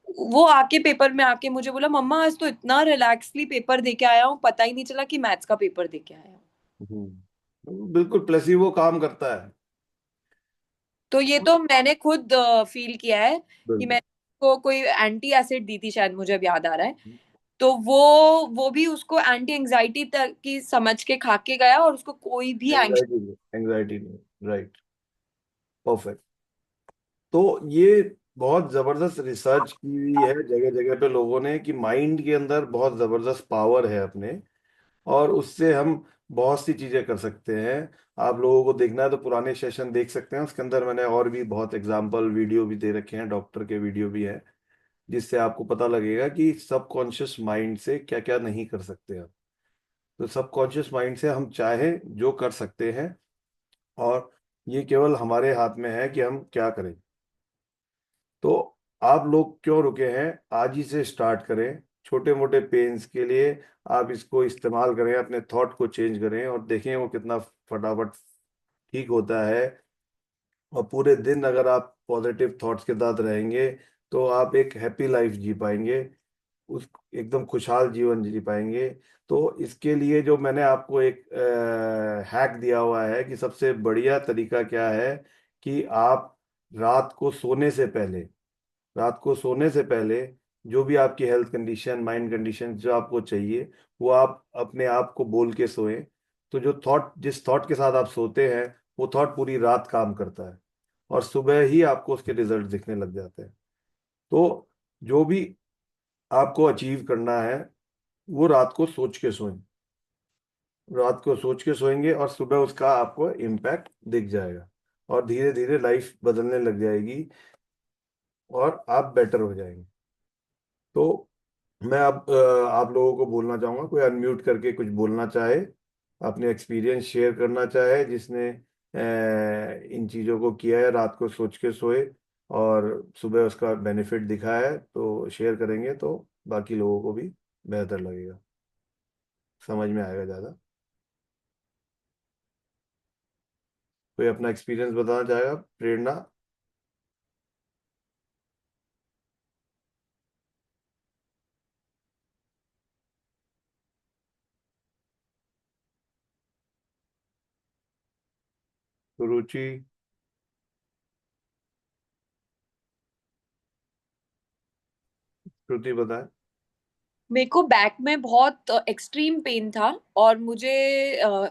वो आके पेपर में आके मुझे बोला मम्मा आज तो इतना रिलैक्सली पेपर दे के आया हूँ, पता ही नहीं चला कि मैथ्स का पेपर दे के आया हूँ। बिल्कुल प्लेसिबो काम करता है। तो ये तो मैंने खुद फील किया है कि बिल्कुल। मैं को कोई एंटी एसिड दी थी शायद, मुझे अब याद आ रहा है। तो वो भी उसको एंटी एंजाइटी तक की समझ के खा के गया, और उसको कोई भी एंग्जाइटी। एंग्जाइटी नहीं, एंग्जाइटी नहीं, राइट, परफेक्ट। तो ये बहुत जबरदस्त रिसर्च की हुई है जगह जगह पे लोगों ने कि माइंड के अंदर बहुत जबरदस्त पावर है अपने, और उससे हम बहुत सी चीजें कर सकते हैं। आप लोगों को देखना है तो पुराने सेशन देख सकते हैं, उसके अंदर मैंने और भी बहुत एग्जाम्पल वीडियो भी दे रखे हैं, डॉक्टर के वीडियो भी है, जिससे आपको पता लगेगा कि सबकॉन्शियस माइंड से क्या क्या नहीं कर सकते हम। तो सबकॉन्शियस माइंड से हम चाहे जो कर सकते हैं, और ये केवल हमारे हाथ में है कि हम क्या करें। तो आप लोग क्यों रुके हैं, आज ही से स्टार्ट करें। छोटे मोटे पेन्स के लिए आप इसको इस्तेमाल करें, अपने थॉट को चेंज करें और देखें वो कितना फटाफट ठीक होता है। और पूरे दिन अगर आप पॉजिटिव थॉट्स के साथ रहेंगे तो आप एक हैप्पी लाइफ जी पाएंगे, उस एकदम खुशहाल जीवन जी पाएंगे। तो इसके लिए जो मैंने आपको एक हैक दिया हुआ है कि सबसे बढ़िया तरीका क्या है, कि आप रात को सोने से पहले, रात को सोने से पहले जो भी आपकी हेल्थ कंडीशन, माइंड कंडीशन जो आपको चाहिए, वो आप अपने आप को बोल के सोएं। तो जो थॉट, जिस थॉट के साथ आप सोते हैं, वो थॉट पूरी रात काम करता है और सुबह ही आपको उसके रिजल्ट दिखने लग जाते हैं। तो जो भी आपको अचीव करना है वो रात को सोच के सोएं, रात को सोच के सोएंगे और सुबह उसका आपको इम्पैक्ट दिख जाएगा और धीरे धीरे लाइफ बदलने लग जाएगी और आप बेटर हो जाएंगे। तो मैं अब आप लोगों को बोलना चाहूंगा, कोई अनम्यूट करके कुछ बोलना चाहे, अपने एक्सपीरियंस शेयर करना चाहे, जिसने इन चीज़ों को किया है, रात को सोच के सोए और सुबह उसका बेनिफिट दिखा है, तो शेयर करेंगे तो बाकी लोगों को भी बेहतर लगेगा, समझ में आएगा ज़्यादा। कोई अपना एक्सपीरियंस बताना चाहेगा? प्रेरणा। रुचि। श्रुति बताए। मेरे को बैक में बहुत एक्सट्रीम पेन था, और मुझे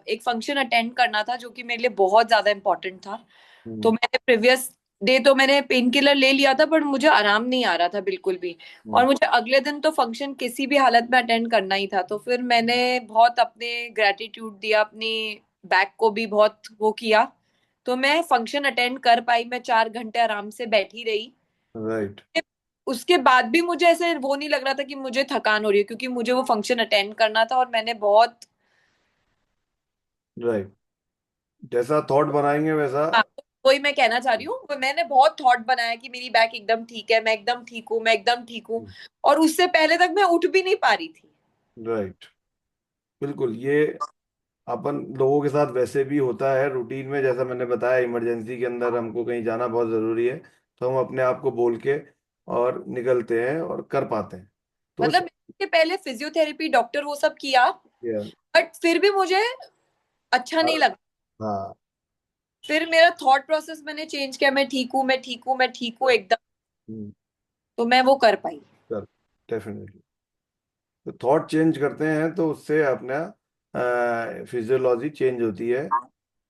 एक फंक्शन अटेंड करना था जो कि मेरे लिए बहुत ज्यादा इम्पोर्टेंट था। तो मैंने प्रीवियस डे तो मैंने पेन किलर ले लिया था, पर मुझे आराम नहीं आ रहा था बिल्कुल भी। और मुझे अगले दिन तो फंक्शन किसी भी हालत में अटेंड करना ही था। तो फिर मैंने बहुत अपने ग्रेटिट्यूड दिया, अपनी बैक को भी बहुत वो किया। तो मैं फंक्शन अटेंड कर पाई, मैं 4 घंटे आराम से बैठी रही। राइट। उसके बाद भी मुझे ऐसे वो नहीं लग रहा था कि मुझे थकान हो रही है, क्योंकि मुझे वो फंक्शन अटेंड करना था और मैंने बहुत। राइट। जैसा थॉट बनाएंगे वैसा। हाँ, वही मैं कहना चाह रही हूँ, मैंने बहुत थॉट बनाया कि मेरी बैक एकदम ठीक है, मैं एकदम ठीक हूँ, मैं एकदम ठीक हूँ। और उससे पहले तक मैं उठ भी नहीं पा रही थी। राइट। बिल्कुल, ये अपन लोगों के साथ वैसे भी होता है रूटीन में, जैसा मैंने बताया इमरजेंसी के अंदर हमको कहीं जाना बहुत ज़रूरी है, तो हम अपने आप को बोल के और निकलते हैं और कर पाते हैं। तो मतलब इसके पहले फिजियोथेरेपी, डॉक्टर, वो सब किया, ये- बट फिर भी मुझे अच्छा हाँ। नहीं लगा। हाँ। फिर मेरा थॉट प्रोसेस मैंने चेंज किया, मैं ठीक हूँ, मैं ठीक हूँ, मैं ठीक हूँ एकदम। हम्म, तो मैं वो कर पाई। कर डेफिनेटली। तो थॉट चेंज करते हैं तो उससे अपना फिजियोलॉजी चेंज होती है।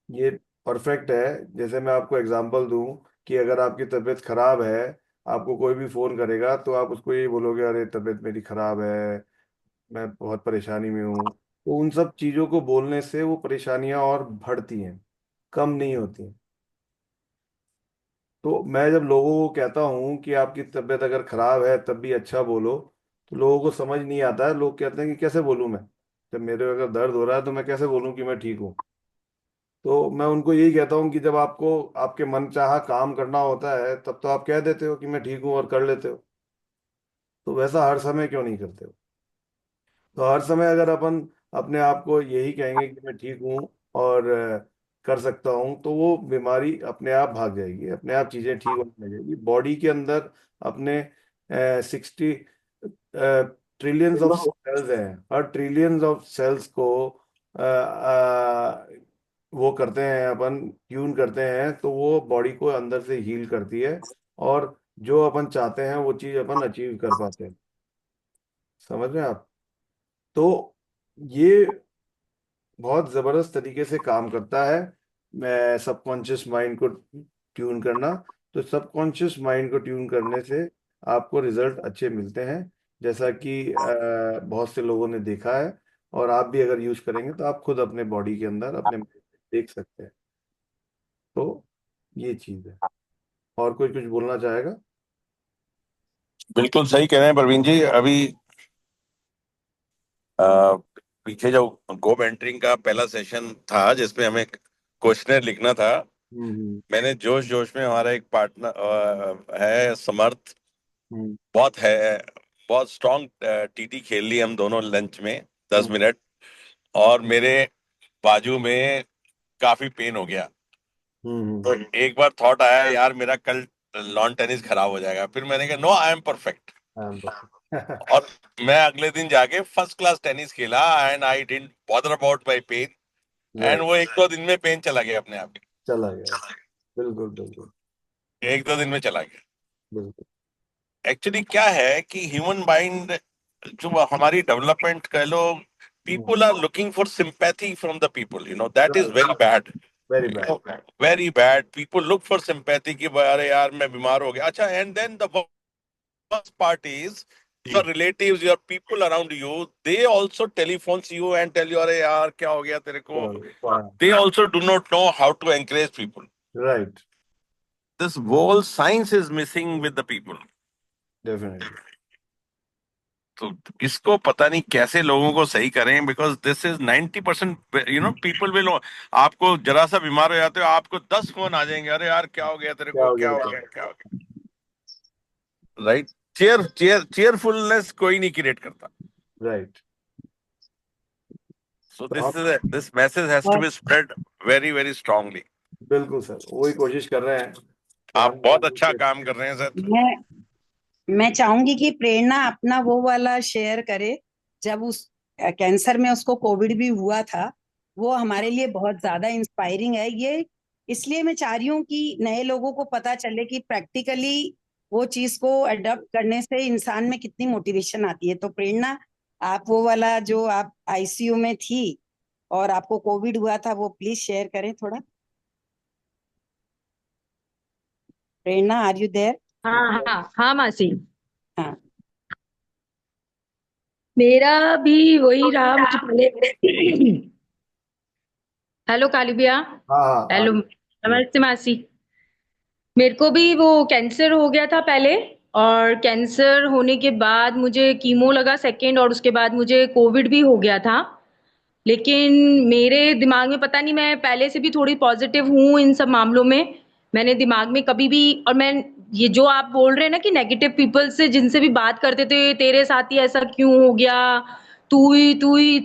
ये परफेक्ट है। जैसे मैं आपको एग्जांपल दूं कि अगर आपकी तबीयत खराब है, आपको कोई भी फोन करेगा तो आप उसको यही बोलोगे, अरे तबीयत मेरी खराब है, मैं बहुत परेशानी में हूँ। तो उन सब चीज़ों को बोलने से वो परेशानियां और बढ़ती हैं, कम नहीं होती। तो मैं जब लोगों को कहता हूँ कि आपकी तबीयत अगर खराब है तब भी अच्छा बोलो, तो लोगों को समझ नहीं आता है। लोग कहते हैं कि कैसे बोलूँ मैं, जब मेरे अगर दर्द हो रहा है तो मैं कैसे बोलूँ कि मैं ठीक हूँ। तो मैं उनको यही कहता हूँ कि जब आपको आपके मन चाहा काम करना होता है तब तो आप कह देते हो कि मैं ठीक हूँ और कर लेते हो। तो वैसा हर समय क्यों नहीं करते हो? तो हर समय अगर अपन अपने आप को यही कहेंगे कि मैं ठीक हूँ और कर सकता हूँ, तो वो बीमारी अपने आप भाग जाएगी, अपने आप चीजें ठीक होने लगेगी बॉडी के अंदर। अपने 60 ट्रिलियंस ऑफ सेल्स हैं। हर ट्रिलियंस ऑफ सेल्स को वो करते हैं, अपन ट्यून करते हैं, तो वो बॉडी को अंदर से हील करती है। और जो अपन चाहते हैं वो चीज अपन अचीव कर पाते हैं। समझ रहे हैं आप? तो ये बहुत जबरदस्त तरीके से काम करता है, मैं सबकॉन्शियस माइंड को ट्यून करना। तो सबकॉन्शियस माइंड को ट्यून करने से आपको रिजल्ट अच्छे मिलते हैं, जैसा कि बहुत से लोगों ने देखा है। और आप भी अगर यूज करेंगे तो आप खुद अपने बॉडी के अंदर अपने देख सकते हैं। तो ये चीज है। और कोई कुछ बोलना चाहेगा? बिल्कुल सही कह रहे हैं प्रवीण जी। अभी अ, पीछे जो गो मेंटरिंग का पहला सेशन था जिसमें हमें क्वेश्चनर लिखना था, हम्म। मैंने जोश जोश में, हमारा एक पार्टनर है समर्थ, हम्म। बहुत है, बहुत स्ट्रांग टीटी खेल ली हम दोनों लंच में, 10 मिनट, और मेरे बाजू में काफी पेन हो गया। हम्म। तो एक बार थॉट आया, यार मेरा कल लॉन टेनिस खराब हो जाएगा। फिर मैंने कहा नो, आई एम परफेक्ट। हाँ। और मैं अगले दिन जाके फर्स्ट क्लास टेनिस खेला and I didn't bother about my pain. And right. वो 1-2 दिन में पेन चला गया अपने आप चला गया। बिल्कुल बिल्कुल। ही, 1-2 दिन में चला गया। बिल्कुल। एक्चुअली क्या है कि ह्यूमन माइंड, जो हमारी डेवलपमेंट कह लो, people are looking for sympathy from the people, that is right. Very bad. Very bad. Very bad, people look for sympathy कि अरे यार मैं बीमार हो गया। अच्छा, and then the worst part is your relatives, your people around you, they also telephones you and tell you, अरे यार क्या हो गया तेरे को। They also do not know how to encourage people. Right. This whole science is missing with the people. Definitely. तो इसको पता नहीं कैसे लोगों को सही करें, because this is 90%, people will, आपको जरा सा बीमार हो जाते हो, आपको 10 फोन आ जाएंगे, अरे यार क्या हो गया तेरे क्या को, हो क्या गया हो था? गया, क्या हो गया, राइट। चेयरफुलनेस कोई नहीं क्रिएट करता। राइट। So तो हम this message has to और be spread very very strongly. बिल्कुल सर वही कोशिश कर रहे हैं कि आप हम बहुत लोगों अच्छा के। काम कर रहे हैं सर। मैं मैं चाहूंगी कि प्रेरणा अपना वो वाला शेयर करे, जब उस कैंसर में उसको कोविड भी हुआ था। वो हमारे लिए बहुत ज्यादा इंस्पायरिंग है। ये इसलिए मैं चाह रही हूँ कि नए लोगों को पता चले कि प्रैक्टिकली वो चीज को अडॉप्ट करने से इंसान में कितनी मोटिवेशन आती है। तो प्रेरणा, आप वो वाला जो आप आईसीयू में थी और आपको कोविड हुआ था, वो प्लीज शेयर करें थोड़ा। प्रेरणा, आर यू देयर? हाँ हाँ हाँ मासी। हाँ। मेरा भी वही रहा मुझे पहले। हेलो काली भैया। हाँ हाँ हेलो नमस्ते मासी। मेरे को भी वो कैंसर हो गया था पहले, और कैंसर होने के बाद मुझे कीमो लगा सेकंड, और उसके बाद मुझे कोविड भी हो गया था। लेकिन मेरे दिमाग में पता नहीं, मैं पहले से भी थोड़ी पॉजिटिव हूँ इन सब मामलों में। मैंने दिमाग में कभी भी, और मैं ये जो आप बोल रहे हैं ना कि नेगेटिव पीपल से जिनसे भी बात करते थे, तेरे साथ ही ऐसा क्यों हो गया, तू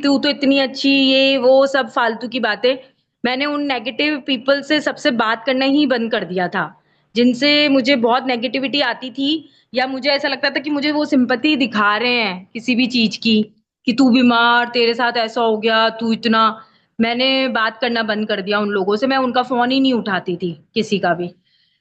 तो इतनी अच्छी, ये वो सब फालतू की बातें, मैंने उन नेगेटिव पीपल से सबसे बात करना ही बंद कर दिया था। जिनसे मुझे बहुत नेगेटिविटी आती थी, या मुझे ऐसा लगता था कि मुझे वो सिंपैथी दिखा रहे हैं किसी भी चीज की, कि तू बीमार, तेरे साथ ऐसा हो गया, तू इतना, मैंने बात करना बंद कर दिया उन लोगों से। मैं उनका फोन ही नहीं उठाती थी किसी का भी,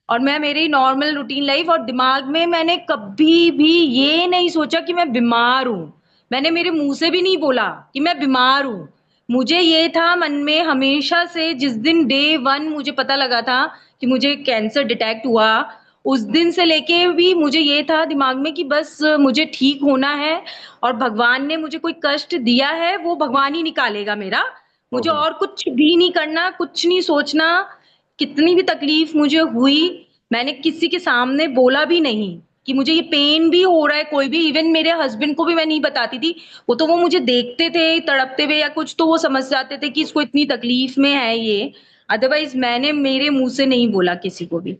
और मैं मेरी नॉर्मल रूटीन लाइफ, और दिमाग में मैंने कभी भी ये नहीं सोचा कि मैं बीमार हूं। मैंने मेरे मुंह से भी नहीं बोला कि मैं बीमार हूं। मुझे ये था मन में हमेशा से, जिस दिन डे वन मुझे पता लगा था कि मुझे कैंसर डिटेक्ट हुआ, उस दिन से लेके भी मुझे ये था दिमाग में कि बस मुझे ठीक होना है, और भगवान ने मुझे कोई कष्ट दिया है वो भगवान ही निकालेगा मेरा। मुझे और कुछ भी नहीं करना, कुछ नहीं सोचना। कितनी भी तकलीफ मुझे हुई, मैंने किसी के सामने बोला भी नहीं कि मुझे ये पेन भी हो रहा है, कोई भी, इवन मेरे हस्बैंड को भी मैं नहीं बताती थी। वो मुझे देखते थे तड़पते हुए या कुछ, तो वो समझ जाते थे कि इसको इतनी तकलीफ में है ये। अदरवाइज मैंने मेरे मुंह से नहीं बोला किसी को भी।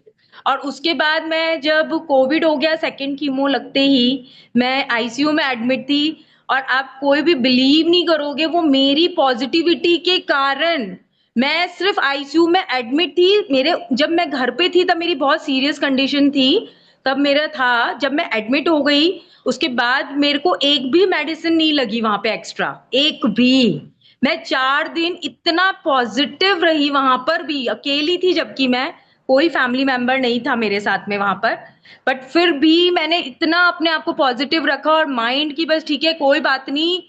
और उसके बाद मैं, जब कोविड हो गया सेकंड कीमो लगते ही, मैं आईसीयू में एडमिट थी। और आप कोई भी बिलीव नहीं करोगे, वो मेरी पॉजिटिविटी के कारण, मैं सिर्फ आईसीयू में एडमिट थी। मेरे, जब मैं घर पे थी तब मेरी बहुत सीरियस कंडीशन थी, तब मेरा था। जब मैं एडमिट हो गई उसके बाद मेरे को एक भी मेडिसिन नहीं लगी वहां पे एक्स्ट्रा, एक भी। मैं 4 दिन इतना पॉजिटिव रही, वहां पर भी अकेली थी, जबकि मैं, कोई फैमिली मेंबर नहीं था मेरे साथ में वहां पर। बट फिर भी मैंने इतना अपने आप को पॉजिटिव रखा, और माइंड की बस ठीक है, कोई बात नहीं,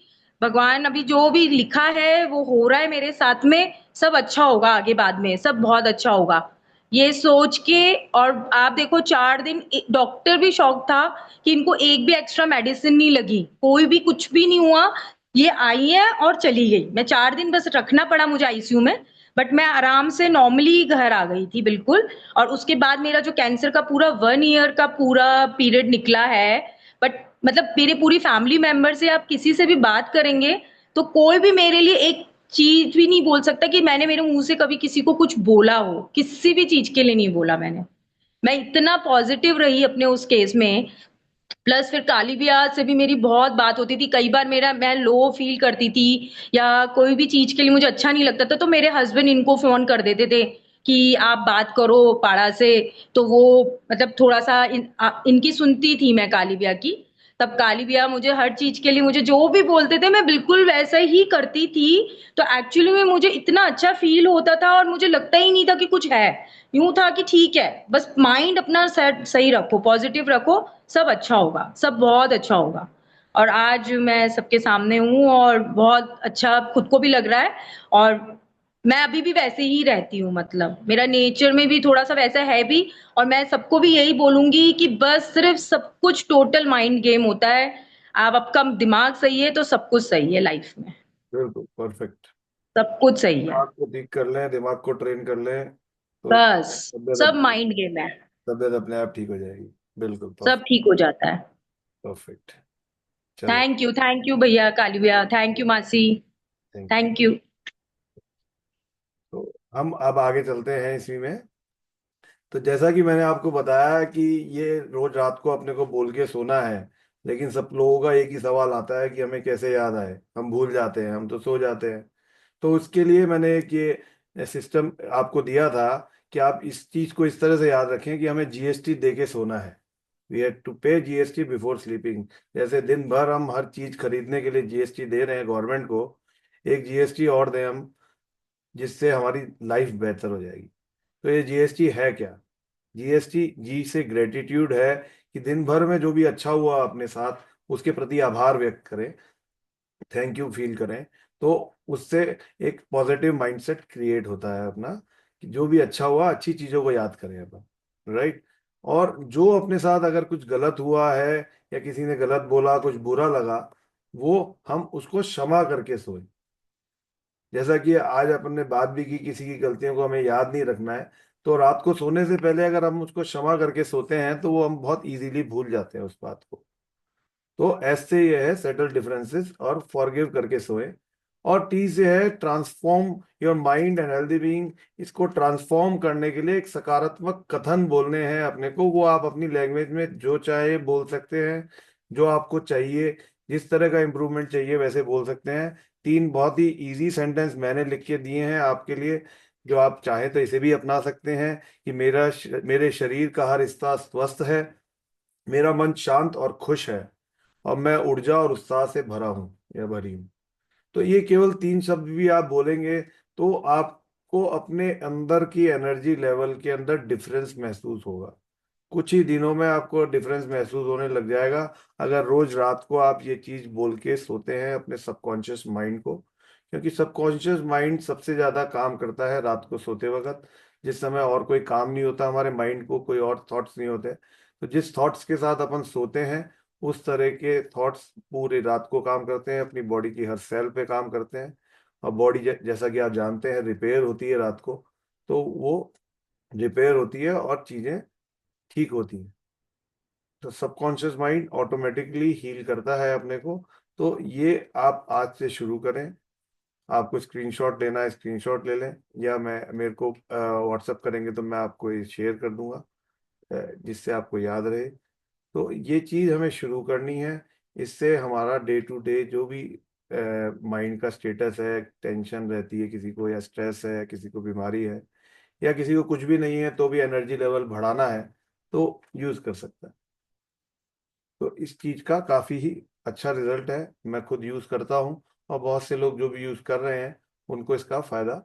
भगवान अभी जो भी लिखा है वो हो रहा है मेरे साथ में, सब अच्छा होगा, आगे बाद में सब बहुत अच्छा होगा, ये सोच के। और आप देखो 4 दिन, डॉक्टर भी शॉक था कि इनको एक भी एक्स्ट्रा मेडिसिन नहीं लगी, कोई भी कुछ भी नहीं हुआ, ये आई है और चली गई। मैं 4 दिन बस रखना पड़ा मुझे आईसीयू में, बट मैं आराम से नॉर्मली घर आ गई थी बिल्कुल। और उसके बाद मेरा जो कैंसर का पूरा 1 ईयर का पूरा पीरियड निकला है। बट मतलब मेरे पूरी फैमिली मेंबर से आप किसी से भी बात करेंगे, तो कोई भी मेरे लिए एक चीज भी नहीं बोल सकता कि मैंने मेरे मुंह से कभी किसी को कुछ बोला हो, किसी भी चीज के लिए नहीं बोला मैंने। मैं इतना पॉजिटिव रही अपने उस केस में। प्लस फिर काली बियाह से भी मेरी बहुत बात होती थी, कई बार मेरा, मैं लो फील करती थी या कोई भी चीज के लिए मुझे अच्छा नहीं लगता था, तो मेरे हस्बैंड इनको फोन कर देते थे कि आप बात करो पाड़ा से। तो वो मतलब थोड़ा सा इनकी सुनती थी मैं, काली बियाह की। तब काली बियाह मुझे हर चीज के लिए, मुझे जो भी बोलते थे मैं बिल्कुल वैसा ही करती थी। तो एक्चुअली में मुझे इतना अच्छा फील होता था, और मुझे लगता ही नहीं था कि कुछ है। यूं था कि ठीक है, बस माइंड अपना सेट सही रखो, पॉजिटिव रखो, सब अच्छा होगा, सब बहुत अच्छा होगा। और आज मैं सबके सामने हूँ, और बहुत अच्छा खुद को भी लग रहा है। और मैं अभी भी वैसे ही रहती हूँ, मतलब मेरा नेचर में भी थोड़ा सा वैसा है भी। और मैं सबको भी यही बोलूंगी कि बस सिर्फ सब कुछ टोटल माइंड गेम होता है। आप, आपका दिमाग सही है तो सब कुछ सही है लाइफ में, बिल्कुल परफेक्ट। सब कुछ सही है। दिमाग को ठीक कर लें, दिमाग को ट्रेन कर लें, तो बस सब तबीयत माइंड गेम है, तबीयत अपने आप ठीक हो जाएगी। बिल्कुल सब परफेक्ट। ठीक हो जाता है। परफेक्ट। चलो, थैंक यू भैया, काली भैया, थैंक यू मासी, थैंक यू। Thank you. तो हम अब आगे चलते हैं इसी में। तो जैसा कि मैंने आपको बताया कि ये रोज रात को अपने को बोल के सोना है, लेकिन सब लोगों का एक ही सवाल आता है कि हमें कैसे याद आए, हम भूल जाते हैं, हम तो सो जाते हैं। तो उसके लिए मैंने एक ये सिस्टम आपको दिया था कि आप इस चीज को इस तरह से याद रखें कि हमें जीएसटी दे के सोना है। वी हैव टू पे जीएसटी बिफोर स्लीपिंग। जैसे दिन भर हम हर चीज खरीदने के लिए जीएसटी दे रहे हैं गवर्नमेंट को, एक जीएसटी और दें हम, जिससे हमारी लाइफ बेहतर हो जाएगी। तो ये जीएसटी है क्या? जीएसटी, जी से ग्रेटिट्यूड है, कि दिन भर में जो भी अच्छा हुआ अपने साथ, उसके प्रति आभार व्यक्त करें, थैंक यू फील करें। तो उससे एक पॉजिटिव माइंडसेट क्रिएट होता है अपना, कि जो भी अच्छा हुआ, अच्छी चीजों को याद करें अपन, राइट। और जो अपने साथ अगर कुछ गलत हुआ है या किसी ने गलत बोला, कुछ बुरा लगा, वो हम उसको क्षमा करके सोए। जैसा कि आज अपन ने बात भी की, किसी की गलतियों को हमें याद नहीं रखना है, तो रात को सोने से पहले अगर हम उसको क्षमा करके सोते हैं तो वो हम बहुत इजीली भूल जाते हैं उस बात को। तो ऐसे ये है सेटल डिफरेंसेस और फॉरगिव करके सोए। और टी से है transform your mind and healthy being. इसको ट्रांसफॉर्म करने के लिए एक सकारात्मक कथन बोलने हैं अपने को। वो आप अपनी लैंग्वेज में जो चाहे बोल सकते हैं, जो आपको चाहिए, जिस तरह का इम्प्रूवमेंट चाहिए वैसे बोल सकते हैं। 3 बहुत ही इजी सेंटेंस मैंने लिख के दिए हैं आपके लिए, जो आप चाहें तो इसे भी अपना सकते हैं कि मेरे शरीर का हर हिस्सा स्वस्थ है, मेरा मन शांत और खुश है, और मैं ऊर्जा और उत्साह से भरा हूँ या भरी हूँ। तो ये केवल 3 शब्द भी आप बोलेंगे तो आपको अपने अंदर की एनर्जी लेवल के अंदर डिफरेंस महसूस होगा। कुछ ही दिनों में आपको डिफरेंस महसूस होने लग जाएगा अगर रोज रात को आप ये चीज बोल के सोते हैं अपने सबकॉन्शियस माइंड को। क्योंकि सबकॉन्शियस माइंड सबसे ज्यादा काम करता है रात को सोते वक्त, जिस समय और कोई काम नहीं होता, हमारे माइंड को कोई और थॉट्स नहीं होते। तो जिस थॉट्स के साथ अपन सोते हैं उस तरह के थॉट्स पूरी रात को काम करते हैं, अपनी बॉडी की हर सेल पे काम करते हैं। और बॉडी जैसा कि आप जानते हैं रिपेयर होती है रात को, तो वो रिपेयर होती है और चीजें ठीक होती हैं। तो सबकॉन्शियस माइंड ऑटोमेटिकली हील करता है अपने को। तो ये आप आज से शुरू करें। आपको स्क्रीनशॉट लेना है, स्क्रीनशॉट ले लें, या मैं मेरे को व्हाट्सअप करेंगे तो मैं आपको ये शेयर कर दूंगा, जिससे आपको याद रहे। तो ये चीज़ हमें शुरू करनी है। इससे हमारा डे टू डे जो भी माइंड का स्टेटस है, टेंशन रहती है किसी को, या स्ट्रेस है, किसी को बीमारी है, या किसी को कुछ भी नहीं है तो भी एनर्जी लेवल बढ़ाना है, तो यूज़ कर सकता है। तो इस चीज का काफी ही अच्छा रिजल्ट है, मैं खुद यूज करता हूँ, और बहुत से लोग जो भी यूज कर रहे हैं उनको इसका फायदा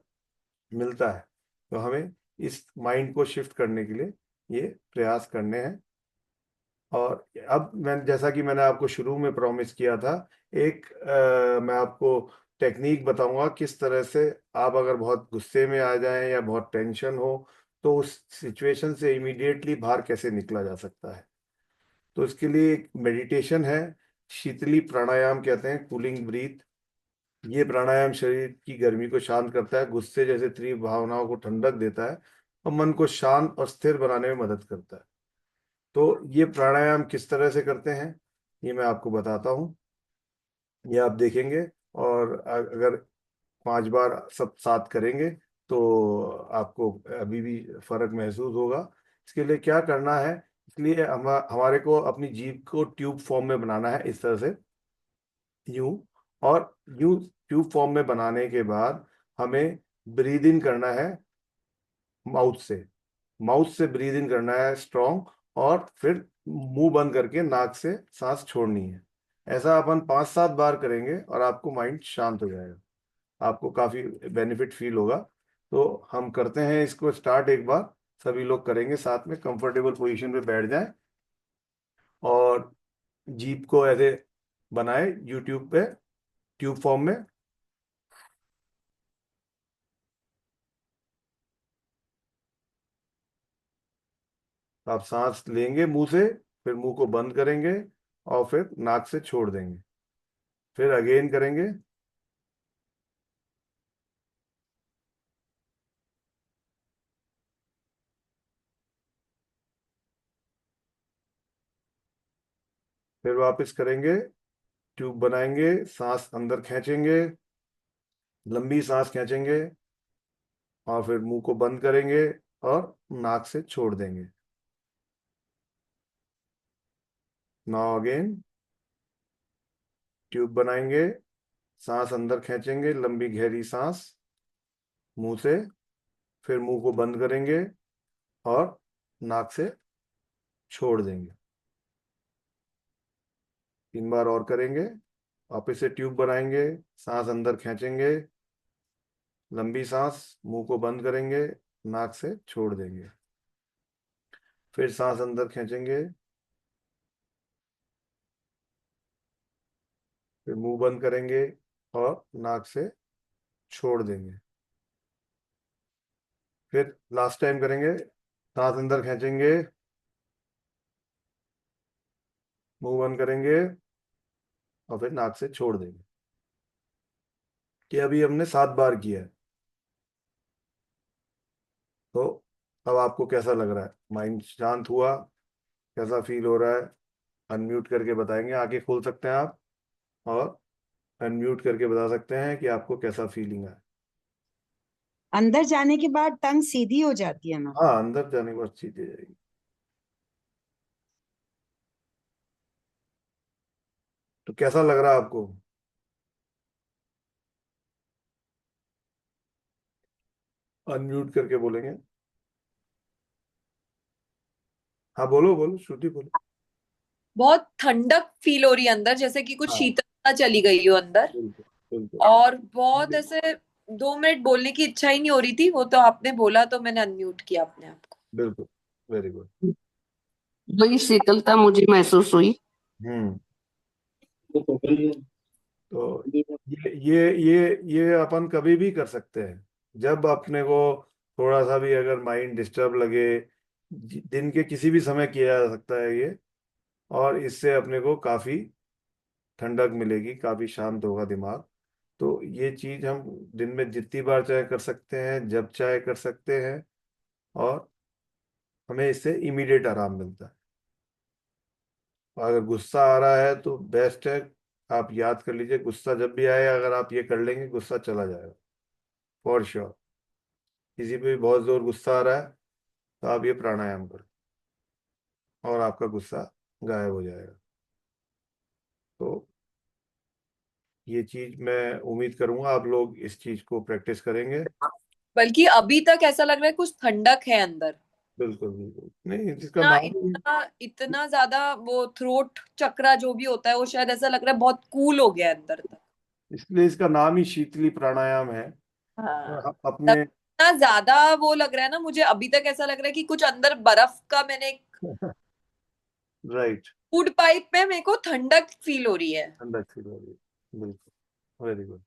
मिलता है। तो हमें इस माइंड को शिफ्ट करने के लिए ये प्रयास करने हैं। और अब मैं, जैसा कि मैंने आपको शुरू में प्रॉमिस किया था, एक मैं आपको टेक्निक बताऊंगा किस तरह से आप अगर बहुत गुस्से में आ जाएं या बहुत टेंशन हो तो उस सिचुएशन से इमीडिएटली बाहर कैसे निकला जा सकता है। तो इसके लिए एक मेडिटेशन है, शीतली प्राणायाम कहते हैं, कूलिंग ब्रीथ। ये प्राणायाम शरीर की गर्मी को शांत करता है, गुस्से जैसे तीव्र भावनाओं को ठंडक देता है, और मन को शांत और स्थिर बनाने में मदद करता है। तो ये प्राणायाम किस तरह से करते हैं ये मैं आपको बताता हूँ, ये आप देखेंगे। और अगर 5 बार सब साथ करेंगे तो आपको अभी भी फर्क महसूस होगा। इसके लिए क्या करना है, इसलिए हमारे को अपनी जीभ को ट्यूब फॉर्म में बनाना है, इस तरह से, यूं। और यूं ट्यूब फॉर्म में बनाने के बाद हमें ब्रीद इन करना है माउथ से। माउथ से ब्रीद इन करना है स्ट्रॉन्ग, और फिर मुंह बंद करके नाक से सांस छोड़नी है। ऐसा अपन 5-7 बार करेंगे और आपको माइंड शांत हो जाएगा, आपको काफी बेनिफिट फील होगा। तो हम करते हैं इसको स्टार्ट एक बार, सभी लोग करेंगे साथ में, कंफर्टेबल पोजीशन पे बैठ जाएं और जीप को ऐसे बनाए यूट्यूब पे ट्यूब फॉर्म में। आप सांस लेंगे मुंह से, फिर मुंह को बंद करेंगे और फिर नाक से छोड़ देंगे, फिर अगेन करेंगे। फिर वापस करेंगे, ट्यूब बनाएंगे, सांस अंदर खींचेंगे, लंबी सांस खींचेंगे, और फिर मुंह को बंद करेंगे और नाक से छोड़ देंगे। नाउ अगेन, ट्यूब बनाएंगे, सांस अंदर खींचेंगे, लंबी गहरी सांस मुंह से, फिर मुंह को बंद करेंगे और नाक से छोड़ देंगे। 3 बार और करेंगे। वापस से ट्यूब बनाएंगे, सांस अंदर खींचेंगे, लंबी सांस, मुंह को बंद करेंगे, नाक से छोड़ देंगे, फिर सांस अंदर खींचेंगे, फिर मुंह बंद करेंगे और नाक से छोड़ देंगे। फिर लास्ट टाइम करेंगे, सांस अंदर खींचेंगे, मुंह बंद करेंगे और फिर नाक से छोड़ देंगे। कि अभी हमने 7 बार किया है। तो अब आपको कैसा लग रहा है? माइंड शांत हुआ? कैसा फील हो रहा है? अनम्यूट करके बताएंगे, आंखें खोल सकते हैं आप, और अनम्यूट करके बता सकते हैं कि आपको कैसा फीलिंग है। अंदर जाने के बाद टंग सीधी हो जाती है ना? हाँ, अंदर जाने के बाद सीधी जाएगी। तो कैसा लग रहा है आपको? अनम्यूट करके बोलेंगे। हाँ, बोलो बोलो, श्रुति बोलो। बहुत ठंडक फील हो रही है अंदर, जैसे कि कुछ हाँ, शीतलता चली गई हो अंदर। बिल्कुल बिल्कुल और बहुत ऐसे 2 मिनट बोलने की इच्छा ही नहीं हो रही थी, वो तो आपने बोला तो मैंने अनम्यूट किया अपने आप को। बिल्कुल। Very good. वही शीतलता मुझे महसूस हुई। हम्म। तो ये अपन कभी भी कर सकते हैं। जब अपने को थोड़ा सा भी अगर माइंड डिस्टर्ब लगे, दिन के किसी भी समय किया जा सकता है ये। और इससे अपने को काफी ठंडक मिलेगी, काफी शांत होगा दिमाग। तो ये चीज हम दिन में जितनी बार चाहे कर सकते हैं, जब चाहे कर सकते हैं। और हमें इससे इमीडिएट आराम मिलता है। अगर गुस्सा आ रहा है तो बेस्ट है, आप याद कर लीजिए, गुस्सा जब भी आए अगर आप ये कर लेंगे, गुस्सा चला जाएगा फॉर श्योर। किसी पे भी बहुत जोर गुस्सा आ रहा है तो आप ये प्राणायाम करो और आपका गुस्सा गायब हो जाएगा। तो ये चीज मैं उम्मीद करूंगा आप लोग इस चीज को प्रैक्टिस करेंगे। बल्कि अभी तक ऐसा लग रहा है कुछ ठंडक है अंदर। बिल्कुल बिल्कुल, नहीं इसका इतना नाम ही। इतना इतना ज्यादा वो थ्रोट चक्रा जो भी होता है वो शायद ऐसा लग रहा है बहुत कूल हो गया है अंदर तक। इसलिए इसका नाम ही शीतली प्राणायाम है। हाँ। और तब अपने इतना ज्यादा वो लग रहा है ना, मुझे अभी तक ऐसा लग रहा है कि कुछ अंदर बर्फ का मैंने राइट। फूड पाइप में मेरे को ठंडक फील हो रही है। ठंडक फील हो रही है, बिल्कुल। Very good.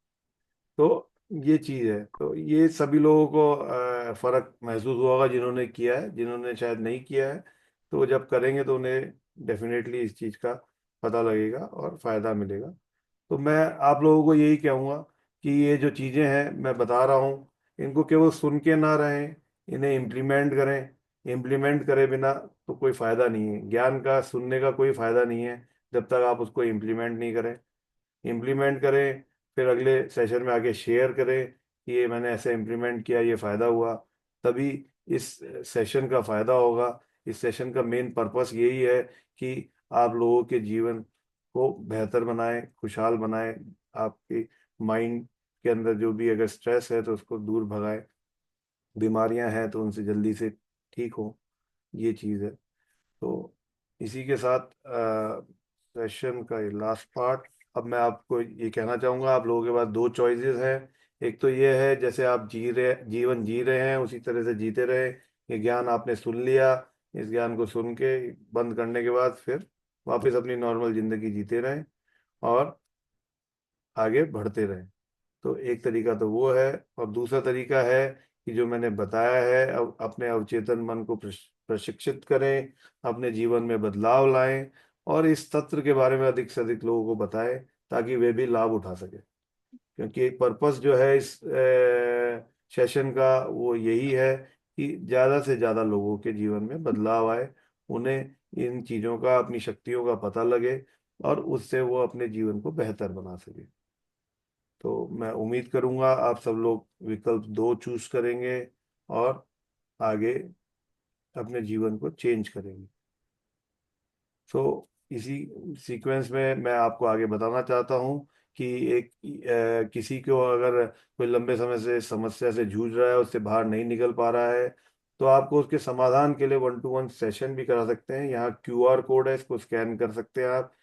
तो ये चीज है, तो ये सभी लोगों को फर्क महसूस हुआ होगा जिन्होंने किया है। जिन्होंने शायद नहीं किया है, तो जब करेंगे तो उन्हें डेफिनेटली इस चीज का पता लगेगा और फायदा मिलेगा। तो मैं आप लोगों को यही कहूँगा कि ये जो चीज़ें हैं मैं बता रहा हूँ, इनको केवल सुन के ना रहें, इन्हें इम्प्लीमेंट करें। इम्प्लीमेंट करे बिना तो कोई फ़ायदा नहीं है। ज्ञान का सुनने का कोई फ़ायदा नहीं है जब तक आप उसको इम्प्लीमेंट नहीं करें। इम्प्लीमेंट करें, फिर अगले सेशन में आके शेयर करें कि ये मैंने ऐसे इम्प्लीमेंट किया, ये फ़ायदा हुआ। तभी इस सेशन का फ़ायदा होगा। इस सेशन का मेन पर्पस यही है कि आप लोगों के जीवन को बेहतर बनाएं, खुशहाल बनाएं। आपके माइंड के अंदर जो भी अगर स्ट्रेस है तो उसको दूर भगाएं, बीमारियां हैं तो उनसे जल्दी से ठीक हो। ये चीज़ है। तो इसी के साथ सेशन का ये लास्ट पार्ट। अब मैं आपको ये कहना चाहूँगा, आप लोगों के पास 2 चॉइसेस हैं। एक तो ये है जैसे आप जीवन जी रहे हैं उसी तरह से जीते रहे। ये ज्ञान आपने सुन लिया, इस ज्ञान को सुन के बंद करने के बाद फिर वापस अपनी नॉर्मल जिंदगी जीते रहें और आगे बढ़ते रहें। तो एक तरीका तो वो है। और दूसरा तरीका है कि जो मैंने बताया है, अब अपने अवचेतन मन को प्रशिक्षित करें, अपने जीवन में बदलाव लाएं और इस तत्व के बारे में अधिक से अधिक लोगों को बताएं ताकि वे भी लाभ उठा सके। क्योंकि एक पर्पस जो है इस सेशन का वो यही है कि ज़्यादा से ज़्यादा लोगों के जीवन में बदलाव आए, उन्हें इन चीज़ों का, अपनी शक्तियों का पता लगे और उससे वो अपने जीवन को बेहतर बना सके। तो मैं उम्मीद करूंगा आप सब लोग विकल्प 2 चूज करेंगे और आगे अपने जीवन को चेंज करेंगे। तो इसी सीक्वेंस में मैं आपको आगे बताना चाहता हूँ कि एक किसी को अगर कोई लंबे समय से समस्या से जूझ रहा है, उससे बाहर नहीं निकल पा रहा है, तो आपको उसके समाधान के लिए 1-to-1 सेशन भी करा सकते हैं। यहाँ QR कोड है, इसको स्कैन कर सकते हैं आप।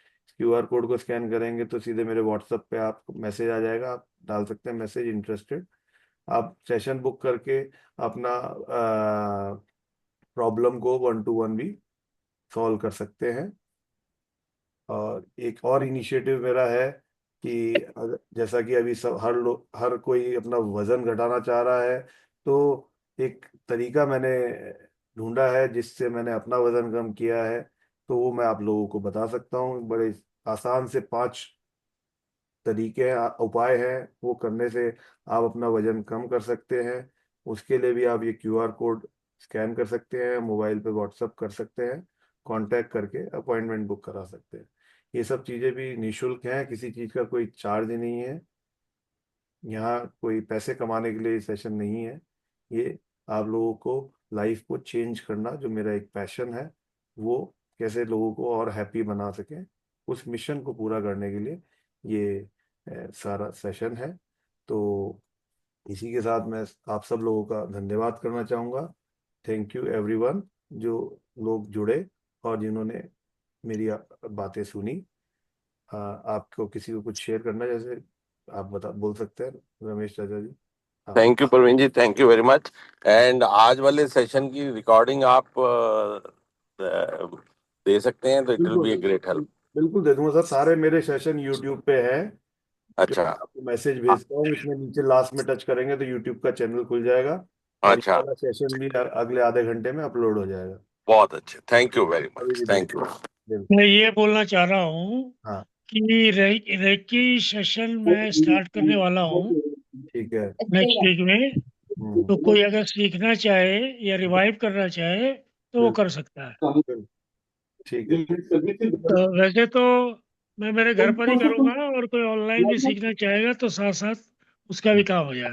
QR कोड को स्कैन करेंगे तो सीधे मेरे व्हाट्सएप पे आपको मैसेज आ जाएगा। आप डाल सकते हैं मैसेज इंटरेस्टेड। आप सेशन बुक करके अपना प्रॉब्लम को 1-to-1 भी सॉल्व कर सकते हैं। और एक और इनिशिएटिव मेरा है कि जैसा कि अभी सब हर कोई अपना वजन घटाना चाह रहा है, तो एक तरीका मैंने ढूंढा है जिससे मैंने अपना वजन कम किया है। तो वो मैं आप लोगों को बता सकता हूँ। बड़े आसान से 5 तरीके हैं, उपाय हैं, वो करने से आप अपना वजन कम कर सकते हैं। उसके लिए भी आप ये QR कोड स्कैन कर सकते हैं, मोबाइल पे व्हाट्सअप कर सकते हैं, कांटेक्ट करके अपॉइंटमेंट बुक करा सकते हैं। ये सब चीज़ें भी निःशुल्क हैं, किसी चीज़ का कोई चार्ज नहीं है। यहाँ कोई पैसे कमाने के लिए सेशन नहीं है। ये आप लोगों को लाइफ को चेंज करना, जो मेरा एक पैशन है, वो कैसे लोगों को और हैप्पी बना सकें, उस मिशन को पूरा करने के लिए ये सारा सेशन है। तो इसी के साथ मैं आप सब लोगों का धन्यवाद करना चाहूँगा। थैंक यू एवरीवन, जो लोग जुड़े और जिन्होंने मेरी बातें सुनी। आपको किसी को कुछ शेयर करना है, जैसे आप बोल सकते हैं रमेश चाचा जी। हाँ। Thank you Praveen ji, thank you very much. And आज वाले सेशन की रिकॉर्डिंग आप दे सकते हैं तो it will be a great help. बिल्कुल दे दूंगा सर, सारे मेरे सेशन यूट्यूब पे हैं। जो अच्छा। आपको मैसेज भेजता हूँ, इसमें नीचे लास्ट में टच करेंगे तो यूट्यूब का चैनल खुल जाएगा, और ये अच्छा, वाला सेशन भी अगले आधे घंटे में अपलोड हो जाएगा। बहुत अच्छे, थैंक यू वेरी अभी मच, भी थैंक यू। बिल्कुल। मैं ये बोलना चाह रहा हूँ हाँ कि रेकी सेशन मैं स्टार्ट करने वाला हूँ ठीक है। नेक्स्ट वीक में। तो कोई अगर सीखना चाहे या रिवाइव करना चाहे तो वो कर सकता है। बिल्कुल ठीक है। तो वैसे तो मैं मेरे घर पर ही करूँगा, और कोई ऑनलाइन भी सीखना चाहेगा तो साथ साथ उसका भी काम हो जाएगा।